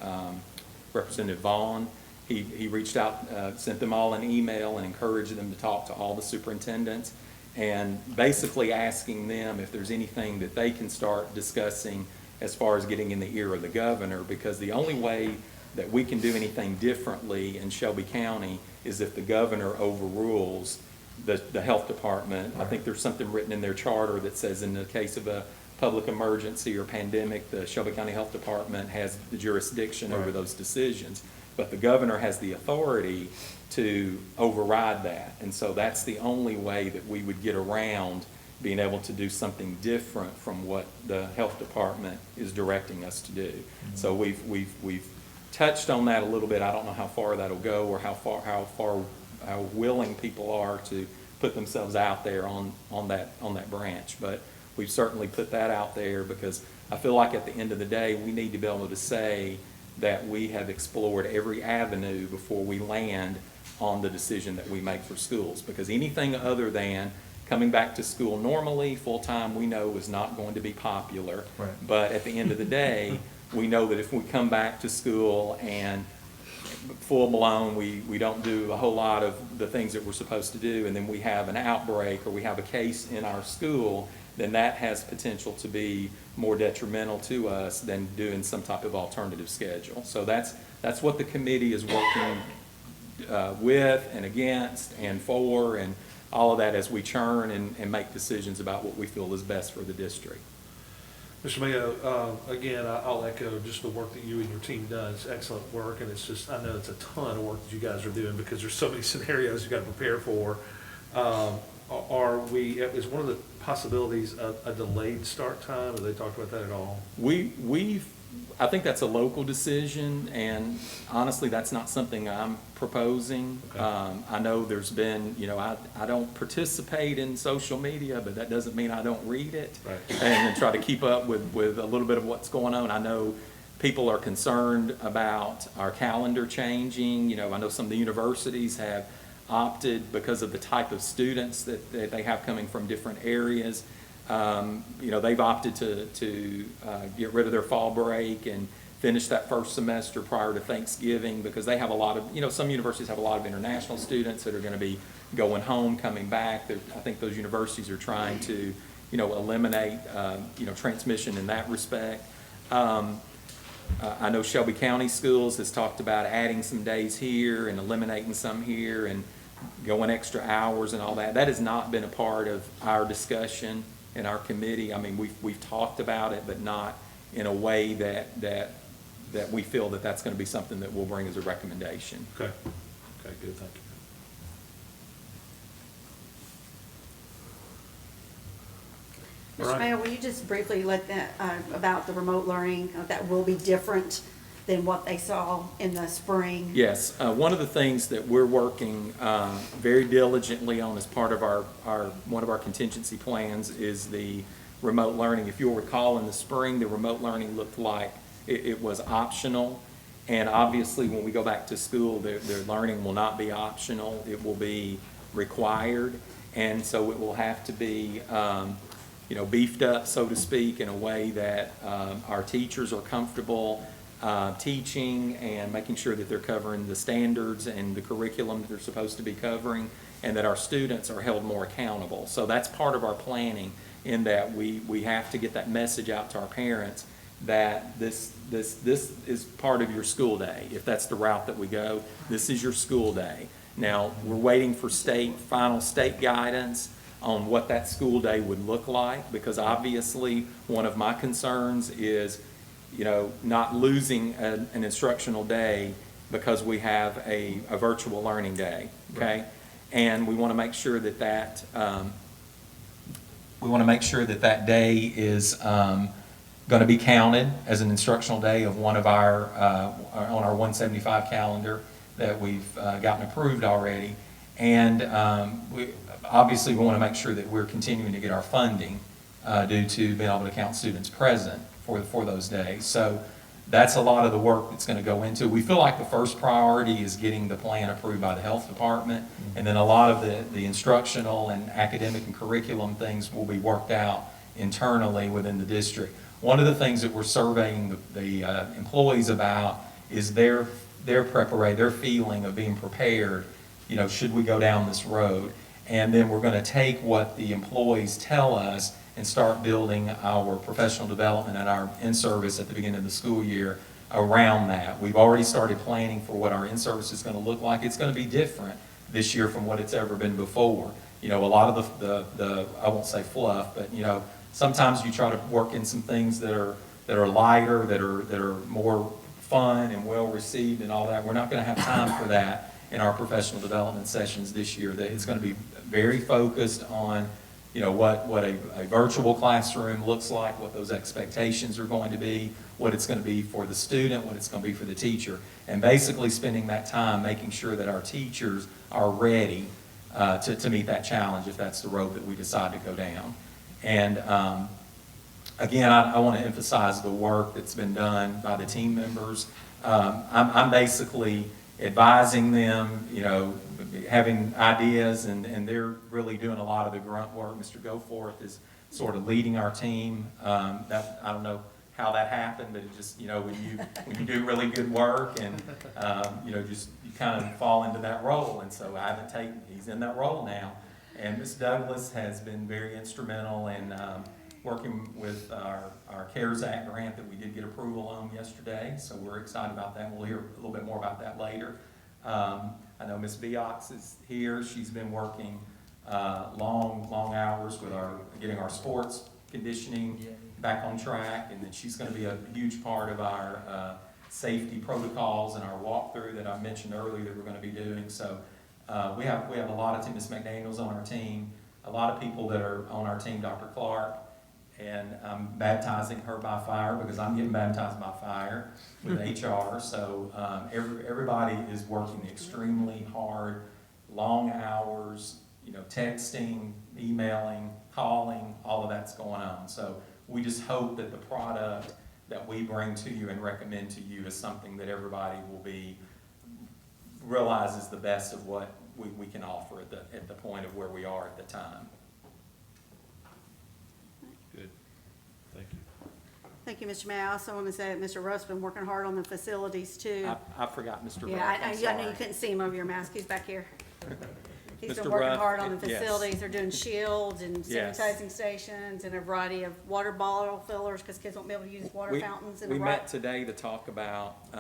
Representative Vaughn. He reached out, sent them all an email and encouraged them to talk to all the superintendents, and basically asking them if there's anything that they can start discussing as far as getting in the ear of the governor, because the only way that we can do anything differently in Shelby County is if the governor overrules the health department. I think there's something written in their charter that says in the case of a public emergency or pandemic, the Shelby County Health Department has the jurisdiction over those decisions, but the governor has the authority to override that. And so that's the only way that we would get around being able to do something different from what the health department is directing us to do. Mm-hmm. So we've touched on that a little bit. I don't know how far that'll go, or how willing people are to put themselves out there on that branch. But we've certainly put that out there, because I feel like at the end of the day, we need to be able to say that we have explored every avenue before we land on the decision that we make for schools. Because anything other than coming back to school normally, full-time, we know is not going to be popular. Right. But at the end of the day, we know that if we come back to school and full-blown, we don't do a whole lot of the things that we're supposed to do, and then we have an outbreak or we have a case in our school, then that has potential to be more detrimental to us than doing some type of alternative schedule. So that's what the committee is working with and against and for, and all of that as we churn and make decisions about what we feel is best for the district. Mr. Mayo, again, I'll echo just the work that you and your team done. It's excellent work, and it's just, I know it's a ton of work that you guys are doing, because there's so many scenarios you got to prepare for. Is one of the possibilities a delayed start time? Have they talked about that at all? We've I think that's a local decision, and honestly, that's not something I'm proposing. I know there's been, I don't participate in social media, but that doesn't mean I don't read it. Right. And try to keep up with a little bit of what's going on. I know people are concerned about our calendar changing. I know some of the universities have opted because of the type of students that they have coming from different areas. They've opted to get rid of their fall break and finish that first semester prior to Thanksgiving, because they have a lot of, some universities have a lot of international students that are going to be going home, coming back. I think those universities are trying to, eliminate, transmission in that respect. I know Shelby County Schools has talked about adding some days here and eliminating some here and going extra hours and all that. That has not been a part of our discussion in our committee. I mean, we've talked about it, but not in a way that we feel that that's going to be something that we'll bring as a recommendation. Okay. Okay, good, thank you. Mr. Right. Mayor, will you just briefly let that, about the remote learning, that will be different than what they saw in the spring? Yes, one of the things that we're working very diligently on as part of one of our contingency plans is the remote learning. If you'll recall, in the spring, the remote learning looked like it was optional, and obviously when we go back to school, their learning will not be optional, it will be required, and so it will have to be beefed up, so to speak, in a way that our teachers are comfortable teaching and making sure that they're covering the standards and the curriculum that they're supposed to be covering, and that our students are held more accountable. So that's part of our planning, in that we have to get that message out to our parents that this is part of your school day. If that's the route that we go, this is your school day. Now, we're waiting for final state guidance on what that school day would look like, because obviously one of my concerns is not losing an instructional day because we have a virtual learning day, okay? Right. And we want to make sure that that day is going to be counted as an instructional day of one of our on our 175 calendar that we've gotten approved already. And obviously we want to make sure that we're continuing to get our funding due to being able to count students present for those days. So that's a lot of the work that's going to go into. We feel like the first priority is getting the plan approved by the health department, and then a lot of the instructional and academic and curriculum things will be worked out internally within the district. One of the things that we're surveying the employees about is their preparation, their feeling of being prepared, should we go down this road. And then we're going to take what the employees tell us and start building our professional development and our in-service at the beginning of the school year around that. We've already started planning for what our in-service is going to look like. It's going to be different this year from what it's ever been before. A lot of the I won't say fluff, but sometimes you try to work in some things that are lighter, that are more fun and well received and all that. We're not going to have time for that in our professional development sessions this year. It's going to be very focused on what a virtual classroom looks like, what those expectations are going to be, what it's going to be for the student, what it's going to be for the teacher, and basically spending that time making sure that our teachers are ready to meet that challenge if that's the road that we decide to go down. And again, I want to emphasize the work that's been done by the team members. I'm basically advising them, having ideas, and they're really doing a lot of the grunt work. Mr. Goforth is sort of leading our team. I don't know how that happened, but it just, when you do really good work and, you kind of fall into that role. And so he's in that role now. And Ms. Douglas has been very instrumental in working with our CARES Act grant that we did get approval on yesterday. So we're excited about that. We'll hear a little bit more about that later. I know Ms. Biox is here. She's been working long hours with getting our sports conditioning back on track, and then she's going to be a huge part of our safety protocols and our walkthrough that I mentioned earlier that we're going to be doing. So we have a lot of Ms. McDaniel's on our team, a lot of people that are on our team, Dr. Clark, and I'm baptizing her by fire because I'm getting baptized by fire with HR. So everybody is working extremely hard, long hours, texting, emailing, calling, all of that's going on. So we just hope that the product that we bring to you and recommend to you is something that everybody will realize is the best of what we can offer at the point of where we are at the time. Good. Thank you. Thank you, Mr. Mayor. I also want to say that Mr. Ruff's been working hard on the facilities too. I forgot Mr. Yeah, Ruff. I know you couldn't see him over your mask. He's back here. He's Mr. been working Ruff, hard on the yes. facilities. They're doing shields and Yes. sanitizing stations and a variety of water bottle fillers because kids won't be able to use water fountains. And We met today to talk about,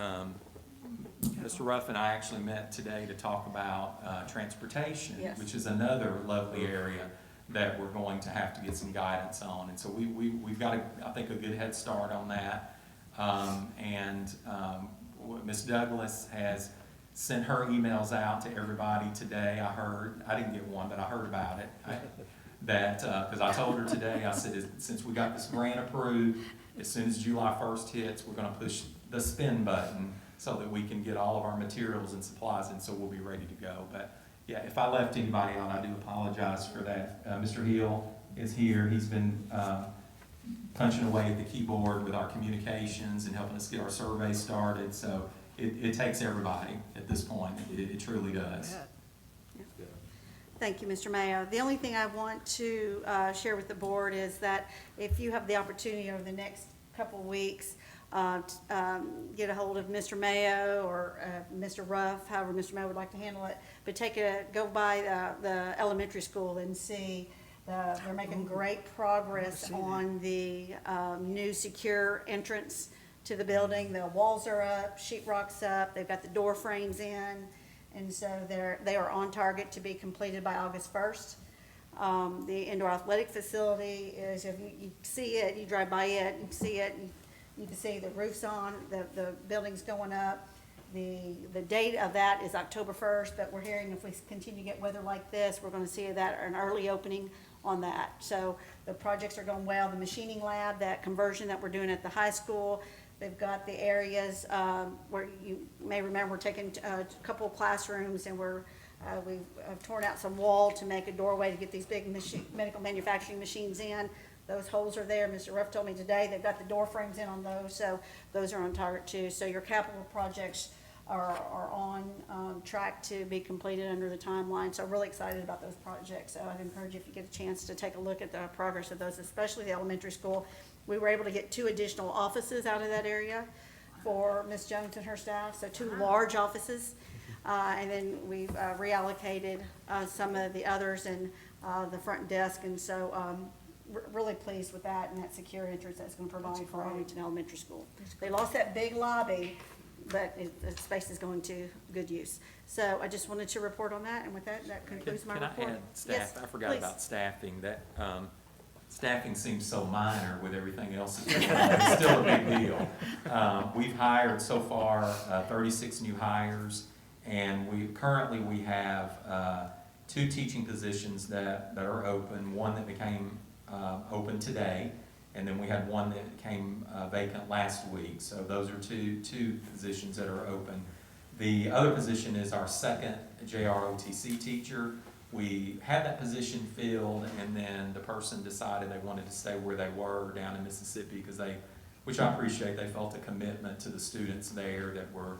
Mr. Ruff and I actually met today to talk about transportation, Yes. which is another lovely area that we're going to have to get some guidance on. And so we've got, I think, a good head start on that. Ms. Douglas has sent her emails out to everybody today. I didn't get one, but I heard about it. Because I told her today, I said, since we got this grant approved, as soon as July 1st hits, we're going to push the spin button so that we can get all of our materials and supplies in, so we'll be ready to go. But yeah, if I left anybody out, I do apologize for that. Mr. Hill is here. He's been punching away at the keyboard with our communications and helping us get our survey started. So it takes everybody at this point. It truly does. Thank you, Mr. Mayo. The only thing I want to share with the board is that if you have the opportunity over the next couple of weeks, get a hold of Mr. Mayo or Mr. Ruff, however Mr. Mayo would like to handle it, but go by the elementary school and see they're making great progress on the new secure entrance to the building. The walls are up, sheetrock's up, they've got the door frames in, and so they are on target to be completed by August 1st. The indoor athletic facility is, if you see it, you drive by it, you see it, you can see the roof's on, the building's going up. The date of that is October 1st, but we're hearing if we continue to get weather like this, we're going to see an early opening on that. So the projects are going well. The machining lab, that conversion that we're doing at the high school, they've got the areas where you may remember we're taking a couple of classrooms and we've torn out some wall to make a doorway to get these big medical manufacturing machines in. Those holes are there. Mr. Ruff told me today they've got the door frames in on those, so those are on target too. So your capital projects are on track to be completed under the timeline. So really excited about those projects. So I'd encourage you, if you get a chance, to take a look at the progress of those, especially the elementary school. We were able to get 2 additional offices out of that area for Ms. Jones and her staff, so 2 large offices. And then we've reallocated some of the others in the front desk, and so really pleased with that and that secure entrance that's going to provide for Arlington Elementary School. They lost that big lobby, but the space is going to good use. So I just wanted to report on that, and with that concludes my report. Can I add staff? Yes, I forgot please. about staffing. That staffing seems so minor with everything else. It's still a big deal. We've hired so far 36 new hires, and we have 2 teaching positions that are open. One that became open today, and then we had one that came vacant last week. So those are two positions that are open. The other position is our second JROTC teacher. We had that position filled, and then the person decided they wanted to stay where they were down in Mississippi because which I appreciate, they felt a commitment to the students there that were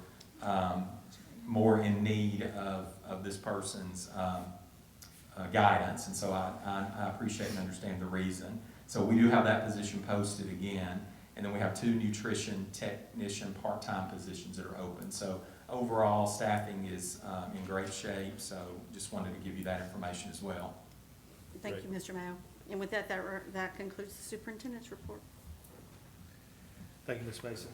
more in need of this person's guidance, and so I appreciate and understand the reason. So we do have that position posted again, and then we have 2 nutrition technician part-time positions that are open. So overall, staffing is in great shape, so just wanted to give you that information as well. Thank you, Mr. Mayo. And with that concludes the superintendent's report. Thank you, Ms. Mason.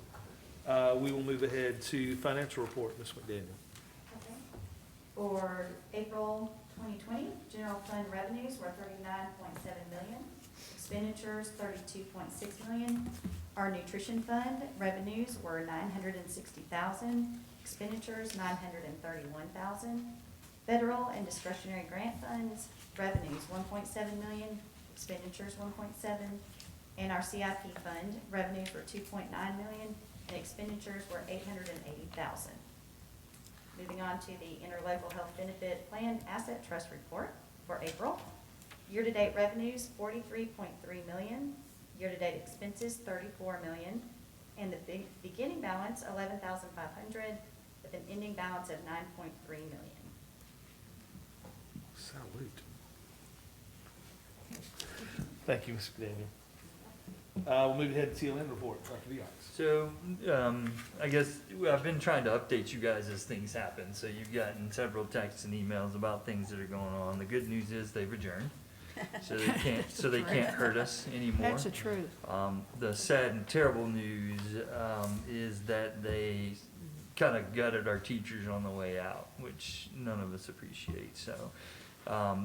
We will move ahead to financial report, Ms. McDaniel. Okay. For April 2020, general fund revenues were $39.7 million, expenditures $32.6 million. Our nutrition fund revenues were $960,000, expenditures $931,000. Federal and discretionary grant funds revenues $1.7 million, expenditures $1.7 million. And our CIP fund revenues were $2.9 million and expenditures were $880,000. Moving on to the interlocal health benefit plan asset trust report for April. Year-to-date revenues, $43.3 million. Year-to-date expenses, $34 million. And the beginning balance, $11,500, with an ending balance of $9.3 million. Salute. Thank you, Mr. Daniel. We'll move ahead to TLN report, Dr. Diaz. So, I guess I've been trying to update you guys as things happen. So you've gotten several texts and emails about things that are going on. The good news is they've adjourned. So they can't hurt us anymore. That's the truth. The sad and terrible news is that they kind of gutted our teachers on the way out, which none of us appreciate. So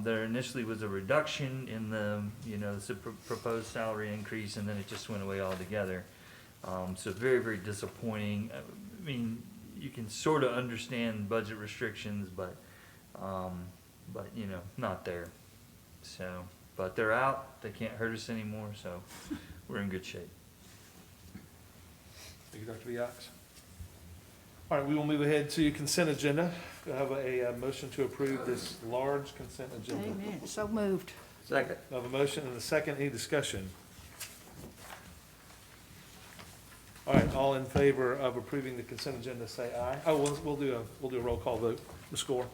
there initially was a reduction in the proposed salary increase, and then it just went away altogether. So very, very disappointing. I mean, you can sort of understand budget restrictions, but not there. So, but they're out. They can't hurt us anymore. So, we're in good shape. Thank you, Dr. Diaz. All right, we will move ahead to consent agenda. Do I have a motion to approve this large consent agenda? Amen. So moved. Second. I have a motion and a second. Any discussion? All right, all in favor of approving the consent agenda, say aye. Oh, we'll do a roll call vote. The score.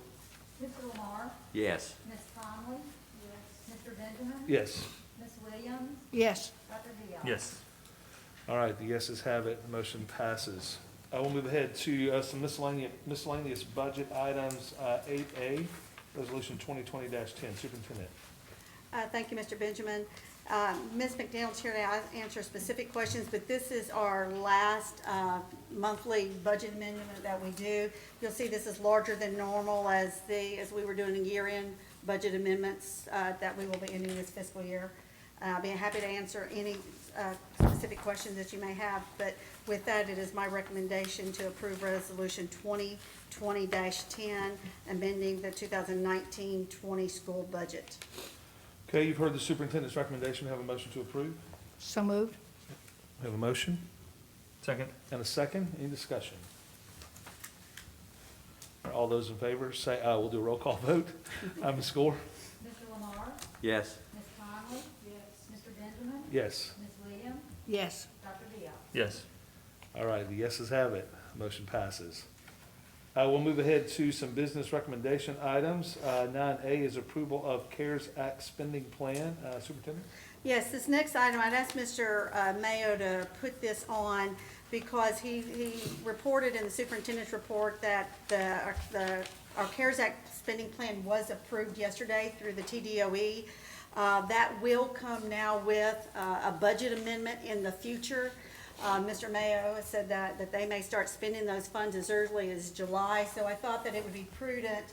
Mr. Lamar? Yes. Ms. Conley? Yes. Mr. Benjamin? Yes. Ms. Williams? Yes. Dr. Diaz? Yes. All right, the yeses have it. The motion passes. I will move ahead to some miscellaneous budget items. 8A, Resolution 2020-10. Superintendent. Thank you, Mr. Benjamin. Ms. McDaniel's here to answer specific questions, but this is our last monthly budget amendment that we do. You'll see this is larger than normal as we were doing year-end budget amendments that we will be ending this fiscal year. I'll be happy to answer any specific questions that you may have, but with that, it is my recommendation to approve Resolution 2020-10, amending the 2019-20 school budget. Okay, you've heard the superintendent's recommendation. Have a motion to approve? So moved. We have a motion Second. and a second. Any discussion? All those in favor say aye. We'll do a roll call vote. Ms. Score? Mr. Lamar? Yes. Ms. Conley? Yes. Mr. Benjamin? Yes. Ms. Williams? Yes. Dr. Diaz? Yes. All right, the yeses have it. Motion passes. We'll move ahead to some business recommendation items. 9A is approval of CARES Act spending plan. Superintendent? Yes, this next item, I'd ask Mr. Mayo to put this on because he reported in the superintendent's report that our CARES Act spending plan was approved yesterday through the TDOE. That will come now with a budget amendment in the future. Mr. Mayo has said that they may start spending those funds as early as July, so I thought that it would be prudent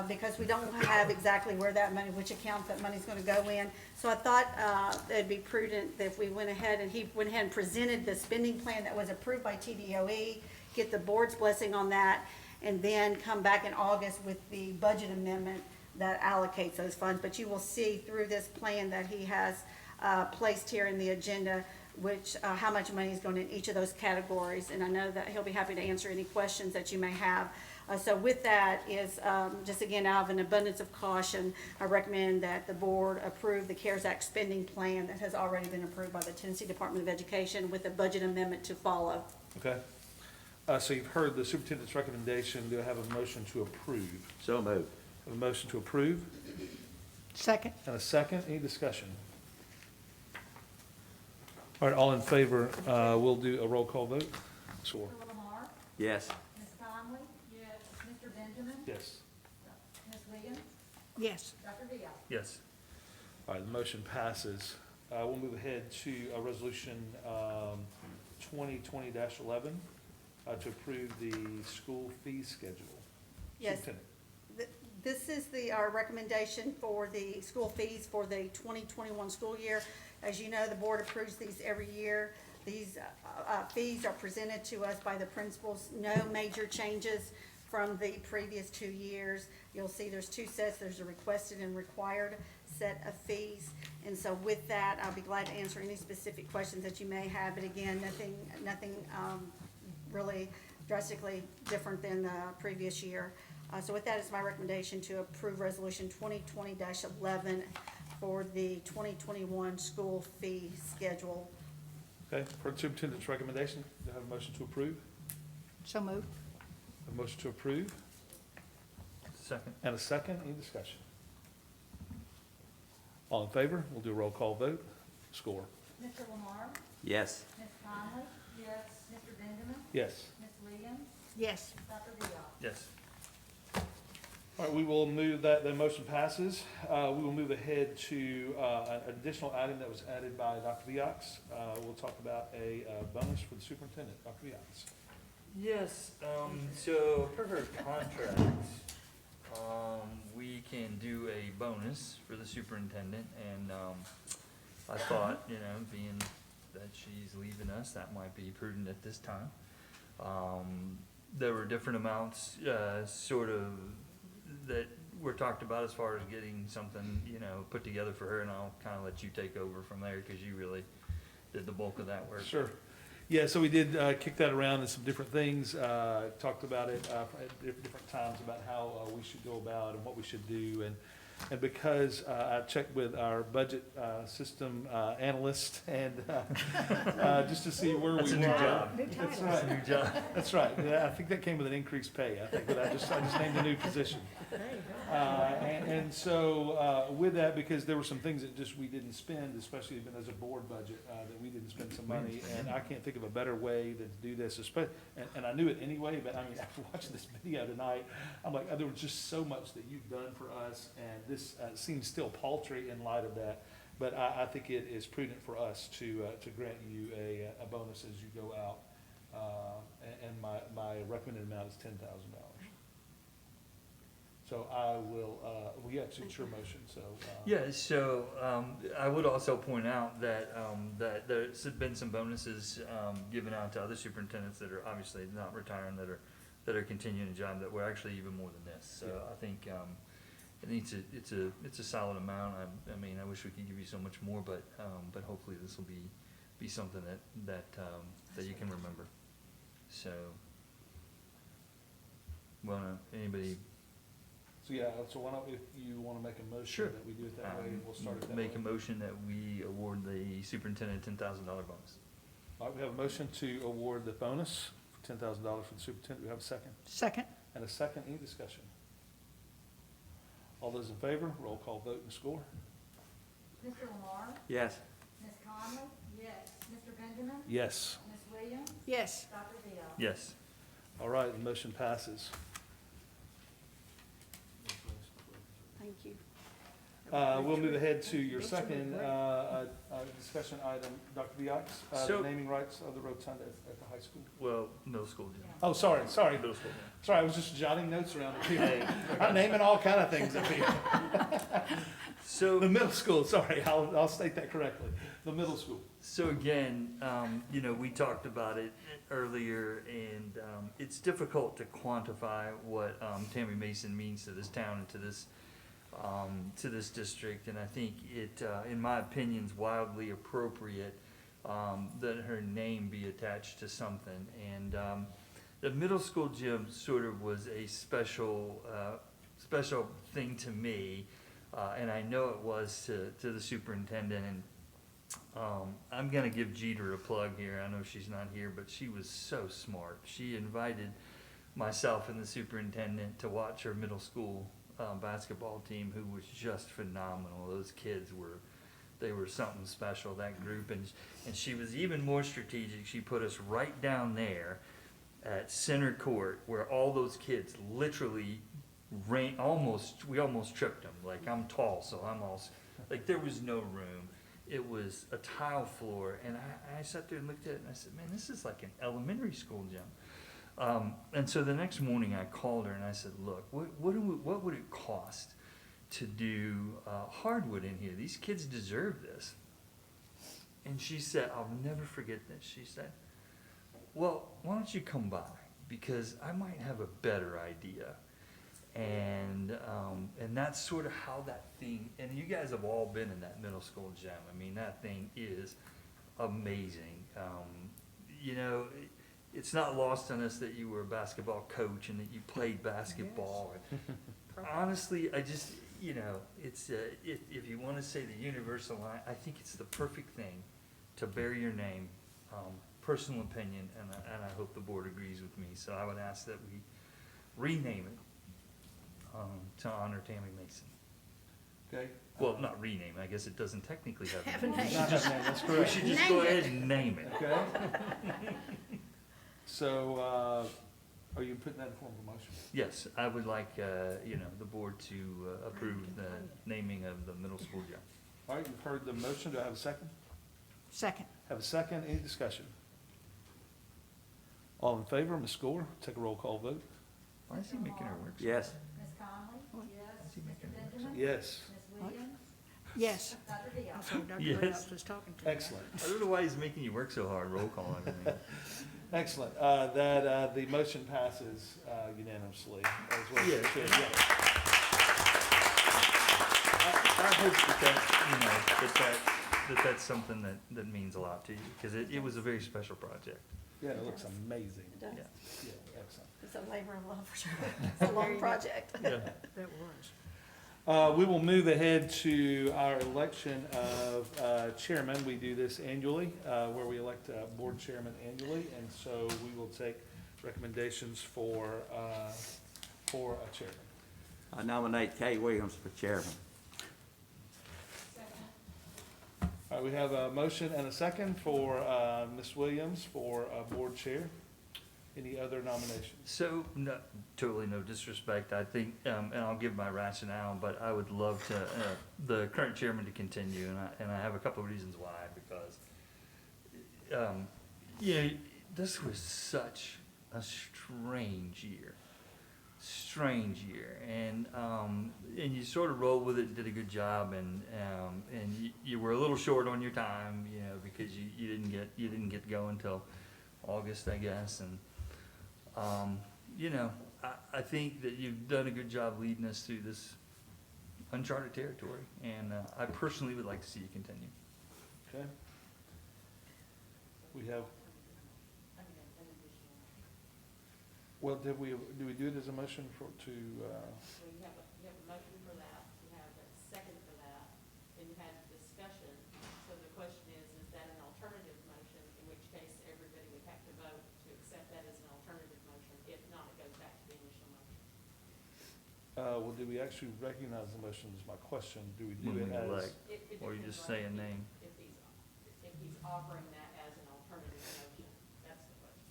because we don't have exactly where that money, which account that money's going to go in. So I thought it'd be prudent that if we went ahead and he went ahead and presented the spending plan that was approved by TDOE, get the board's blessing on that, and then come back in August with the budget amendment that allocates those funds. But you will see through this plan that he has placed here in the agenda which how much money is going in each of those categories, and I know that he'll be happy to answer any questions that you may have. So with that is just again out of an abundance of caution, I recommend that the board approve the CARES Act spending plan that has already been approved by the Tennessee Department of Education with a budget amendment to follow. Okay. So you've heard the superintendent's recommendation. Do I have a motion to approve? So moved. A motion to approve Second. and a second. Any discussion? All right, all in favor, we'll do a roll call vote. Sure. Mr. Lamar? Yes. Ms. Conley? Yes. Mr. Benjamin? Yes. Ms. Williams? Yes. Dr. Diaz? Yes. All right, the motion passes. We'll move ahead to resolution 2020-11 to approve the school fee schedule. Yes. Superintendent. This is our recommendation for the school fees for the 2021 school year. As you know, the board approves these every year. These fees are presented to us by the principals. No major changes from the previous 2 years. You'll see there's two sets. There's a requested and required set of fees. And so with that, I'll be glad to answer any specific questions that you may have. But again, nothing really drastically different than the previous year. So with that, it's my recommendation to approve Resolution 2020-11 for the 2021 school fee schedule. Okay, for the superintendent's recommendation, do I have a motion to approve? So moved. A motion to approve Second. and a second. Any discussion? All in favor? We'll do a roll call vote. Score. Mr. Lamar? Yes. Ms. Conley? Yes. Mr. Benjamin? Yes. Ms. Williams? Yes. Dr. Vial? Yes. All right, we will move that, the motion passes. We will move ahead to an additional item that was added by Dr. Viox. We'll talk about a bonus for the superintendent. Dr. Viox. Yes, so per her contract, we can do a bonus for the superintendent, and I thought, you know, being that she's leaving us, that might be prudent at this time. There were different amounts, sort of, that were talked about as far as getting something, you know, put together for her, and I'll kind of let you take over from there, because you really did the bulk of that work. Sure. Yeah, so we did kick that around in some different things, talked about it at different times about how we should go about and what we should do. And because I checked with our budget system analyst and just to see where That's we a were. new job. That's That's right. a new job. That's right. Yeah, I think that came with an increased pay, I think, but I just named a new position. And so with that, because there were some things that just we didn't spend, especially even as a board budget, that we didn't spend some money. And I can't think of a better way than to do this, and I knew it anyway, but I mean, after watching this video tonight, I'm like, there was just so much that you've done for us, and this seems still paltry in light of that. But I think it is prudent for us to grant you a bonus as you go out. And my recommended amount is $10,000. So I will, well, yeah, it's your motion, so. Yeah, so I would also point out that that there's been some bonuses given out to other superintendents that are obviously not retiring, that are continuing a job, that were actually even more than this. So I think it's a solid amount. I mean, I wish we could give you so much more, but hopefully this will be something that you can remember. So, well, anybody? So yeah, so why don't, if you want to make a motion that we do it that way, we'll start it that way. Make a motion that we award the superintendent $10,000 bonus. All right, we have a motion to award the bonus for $10,000 for the superintendent. We have a second. Second. And a second. Any discussion? All those in favor, roll call vote and score. Mr. Lamar? Yes. Ms. Conley? Yes. Mr. Benjamin? Yes. Ms. Williams? Yes. Dr. Vial? Yes. All right, the motion passes. Thank you. We'll move ahead to your second discussion item, Dr. Viox, So- naming rights of the rotunda at the high school. Well, middle school gym. Oh, sorry. Middle school gym. Sorry, I was just jotting notes around here. I'm naming all kind of things up here. So the middle school, sorry, I'll state that correctly. The middle school. So again, you know, we talked about it earlier, and it's difficult to quantify what Tammy Mason means to this town and to this district. And I think it, in my opinion, is wildly appropriate that her name be attached to something. And the middle school gym sort of was a special thing to me. And I know it was to the superintendent. And I'm going to give Jeter a plug here. I know she's not here, but she was so smart. She invited myself and the superintendent to watch her middle school basketball team, who was just phenomenal. Those kids were something special, that group. And she was even more strategic. She put us right down there at center court, where all those kids literally we almost tripped them. Like, I'm tall, so I'm also, like, there was no room. It was a tile floor, and I sat there and looked at it, and I said, man, this is like an elementary school gym. And so the next morning I called her and I said, look, what would it cost to do hardwood in here? These kids deserve this. And she said, I'll never forget this. She said, well, why don't you come by? because I might have a better idea. And that's sort of how that thing, and you guys have all been in that middle school gym. I mean, that thing is amazing. You know, it's not lost on us that you were a basketball coach and that you played basketball. Honestly, I just, you know, it's if you want to say the universal line, I think it's the perfect thing to bear your name. Personal opinion, and I hope the board agrees with me. So I would ask that we rename it to honor Tammy Mason. Okay. Well, not rename. I guess it doesn't technically have Have a name. name. We should just, That's we correct. should just Name go it. ahead and name it. Okay. So, are you putting that in form of a motion? Yes, I would like, you know, the board to approve the naming of the middle school gym. All right, you've heard the motion. Do I have a second? Second. Have a second. Any discussion? All in favor, Ms. Gore, take a roll call vote. Why is he making her work? Yes. Ms. Conley? Yes. Mr. Benjamin? Yes. Ms. Williams? Yes. Dr. Dion? That's what Dr. Yes. Rios was talking to. Excellent. I don't know why he's making you work so hard, roll call and everything. Excellent. That the motion passes unanimously as well. Yeah. It should, yeah. I hope that that's something that means a lot to you, because it was a very special project. Yeah, it looks amazing. It does. Yeah. Yeah, excellent. It's a labor of love for sure. It's a long project. Yeah. That was. We will move ahead to our election of chairman. We do this annually, where we elect a board chairman annually, and so we will take recommendations for a chairman. I nominate Kay Williams for chairman. All right, we have a motion and a second for Ms. Williams for board chair. Any other nominations? So, no, totally no disrespect, I think, and I'll give my rationale, but I would love to, the current chairman to continue, and I have a couple of reasons why, because, yeah, this was such a strange year, and you sort of rolled with it and did a good job, and you were a little short on your time, you know, because you didn't get going till August, I guess, and you know, I think that you've done a good job leading us through this uncharted territory, and I personally would like to see you continue. Okay. We have, well, do we do it as a motion for, to, Well, you have a motion for that, you have a second for that, then you had discussion. So the question is that an alternative motion, in which case everybody would have to vote to accept that as an alternative motion? If not, it goes back to the initial motion. well, do we actually recognize the motion is my question? Do we do When it we as? elect. It Or you depends just on say a name. If he's offering that as an alternative motion, that's the question.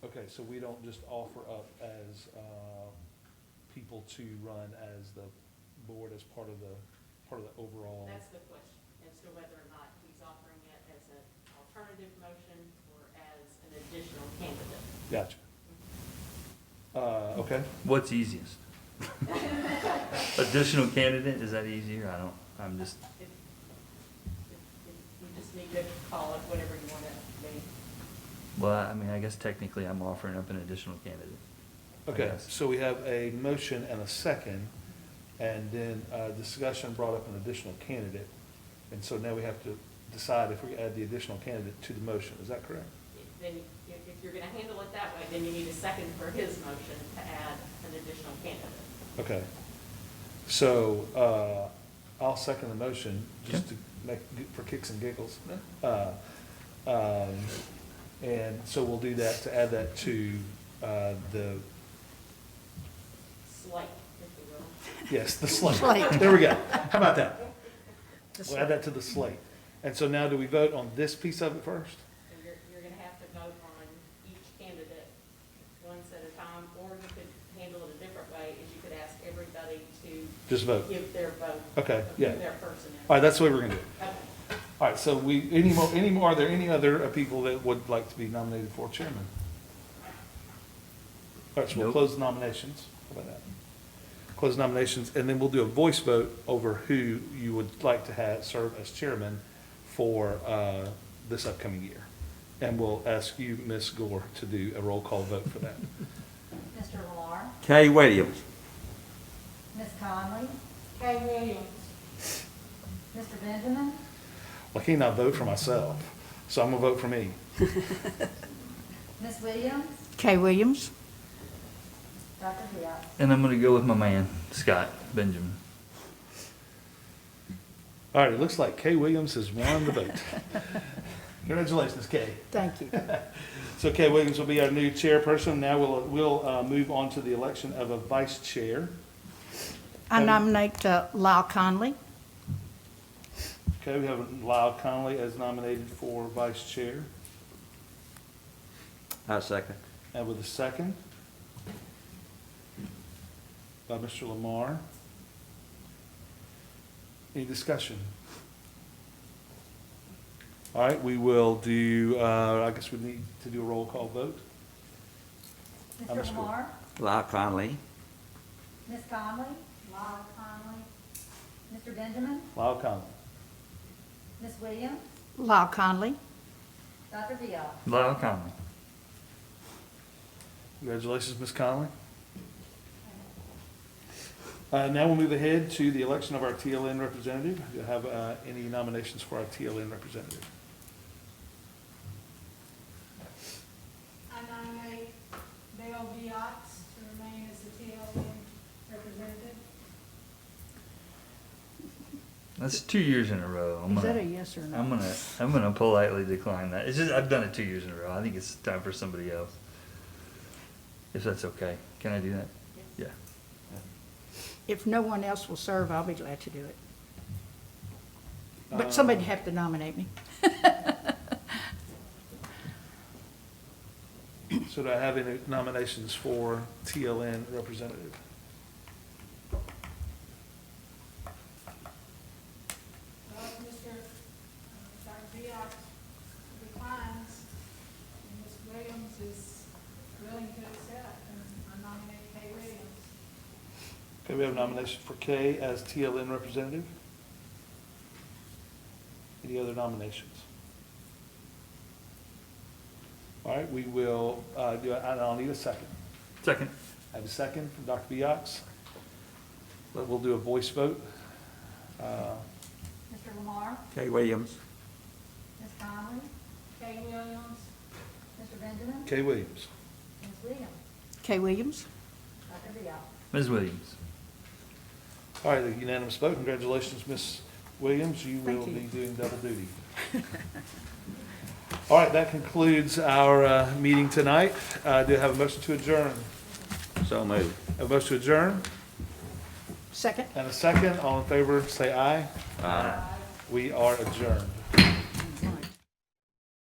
Okay, so we don't just offer up as people to run as the board as part of the overall? That's the question, as to whether or not he's offering it as an alternative motion or as an additional candidate. Gotcha. Okay. What's easiest? Additional candidate, is that easier? I'm just, You just need to call it whatever you want it to be. well, I mean, I guess technically I'm offering up an additional candidate. I Okay, guess. so we have a motion and a second, and then discussion brought up an additional candidate. And so now we have to decide if we add the additional candidate to the motion. Is that correct? Then if you're gonna handle it that way, then you need a second for his motion to add an additional candidate. Okay. So I'll second the motion just to make, for kicks and giggles. And so we'll do that to add that to the, Slate, if you will. yes, the slate. Slate. There we go. How about that? The We'll add that to the slate. And so now do we vote on this piece of it first? So you're gonna have to vote on each candidate once at a time, or you could handle it a different way, is you could ask everybody to Just vote. give their vote. Okay, of yeah. who their person is. All right, that's the way we're gonna do it. Okay. All right, so are there any other people that would like to be nominated for chairman? All right, so we'll Nope. close the nominations. How about that? Close nominations, and then we'll do a voice vote over who you would like to have serve as chairman for this upcoming year. And we'll ask you, Ms. Gore, to do a roll call vote for that. Mr. Lamar, Kay Williams. Ms. Conley, Kay Williams. Mr. Benjamin, Well, I cannot vote for myself, so I'm gonna vote for me. Ms. Williams, Kay Williams. Dr. Diop. And I'm gonna go with my man, Scott Benjamin. All right, it looks like Kay Williams has won the vote. Congratulations, Kay. Thank you. So Kay Williams will be our new chairperson. Now we'll move on to the election of a vice chair. I nominate Lyle Conley. Okay, we have Lyle Conley as nominated for vice chair. I second. And with a second by Mr. Lamar. Any discussion? All right, we will do, I guess we need to do a roll call vote. Mr. Lamar, Lyle Conley. Ms. Conley, Lyle Conley, Mr. Benjamin, Lyle Conley. Ms. Williams, Lyle Conley. Dr. Diop. Lyle Conley. Congratulations, Ms. Conley. Now we'll move ahead to the election of our TLN representative. Do you have any nominations for our TLN representative? I nominate Dale Biox to remain as the TLN representative. That's 2 years in a row. Is that a yes or no? I'm gonna politely decline that. It's just, I've done it 2 years in a row. I think it's time for somebody else. If that's okay. Can I do that? Yeah. If no one else will serve, I'll be glad to do it. But somebody'd have to nominate me. So do I have any nominations for TLN representative? Well, Mr. Dr. Biox declines, and Ms. Williams is willing to accept, and I nominate Kay Williams. Okay, we have a nomination for Kay as TLN representative. Any other nominations? All right, we will I'll need a second. Second. I have a second from Dr. Biox. We'll do a voice vote. Mr. Lamar, Kay Williams. Ms. Conley, Kay Williams. Mr. Benjamin, Kay Williams. Ms. Williams, Kay Williams. Dr. Diop. Ms. Williams. All right, a unanimous vote. Congratulations, Ms. Williams. You will Thank you. be doing double duty. All right, that concludes our meeting tonight. Do I have a motion to adjourn? So moved. A motion to adjourn Second. and a second. All in favor, say aye. Aye. We are adjourned.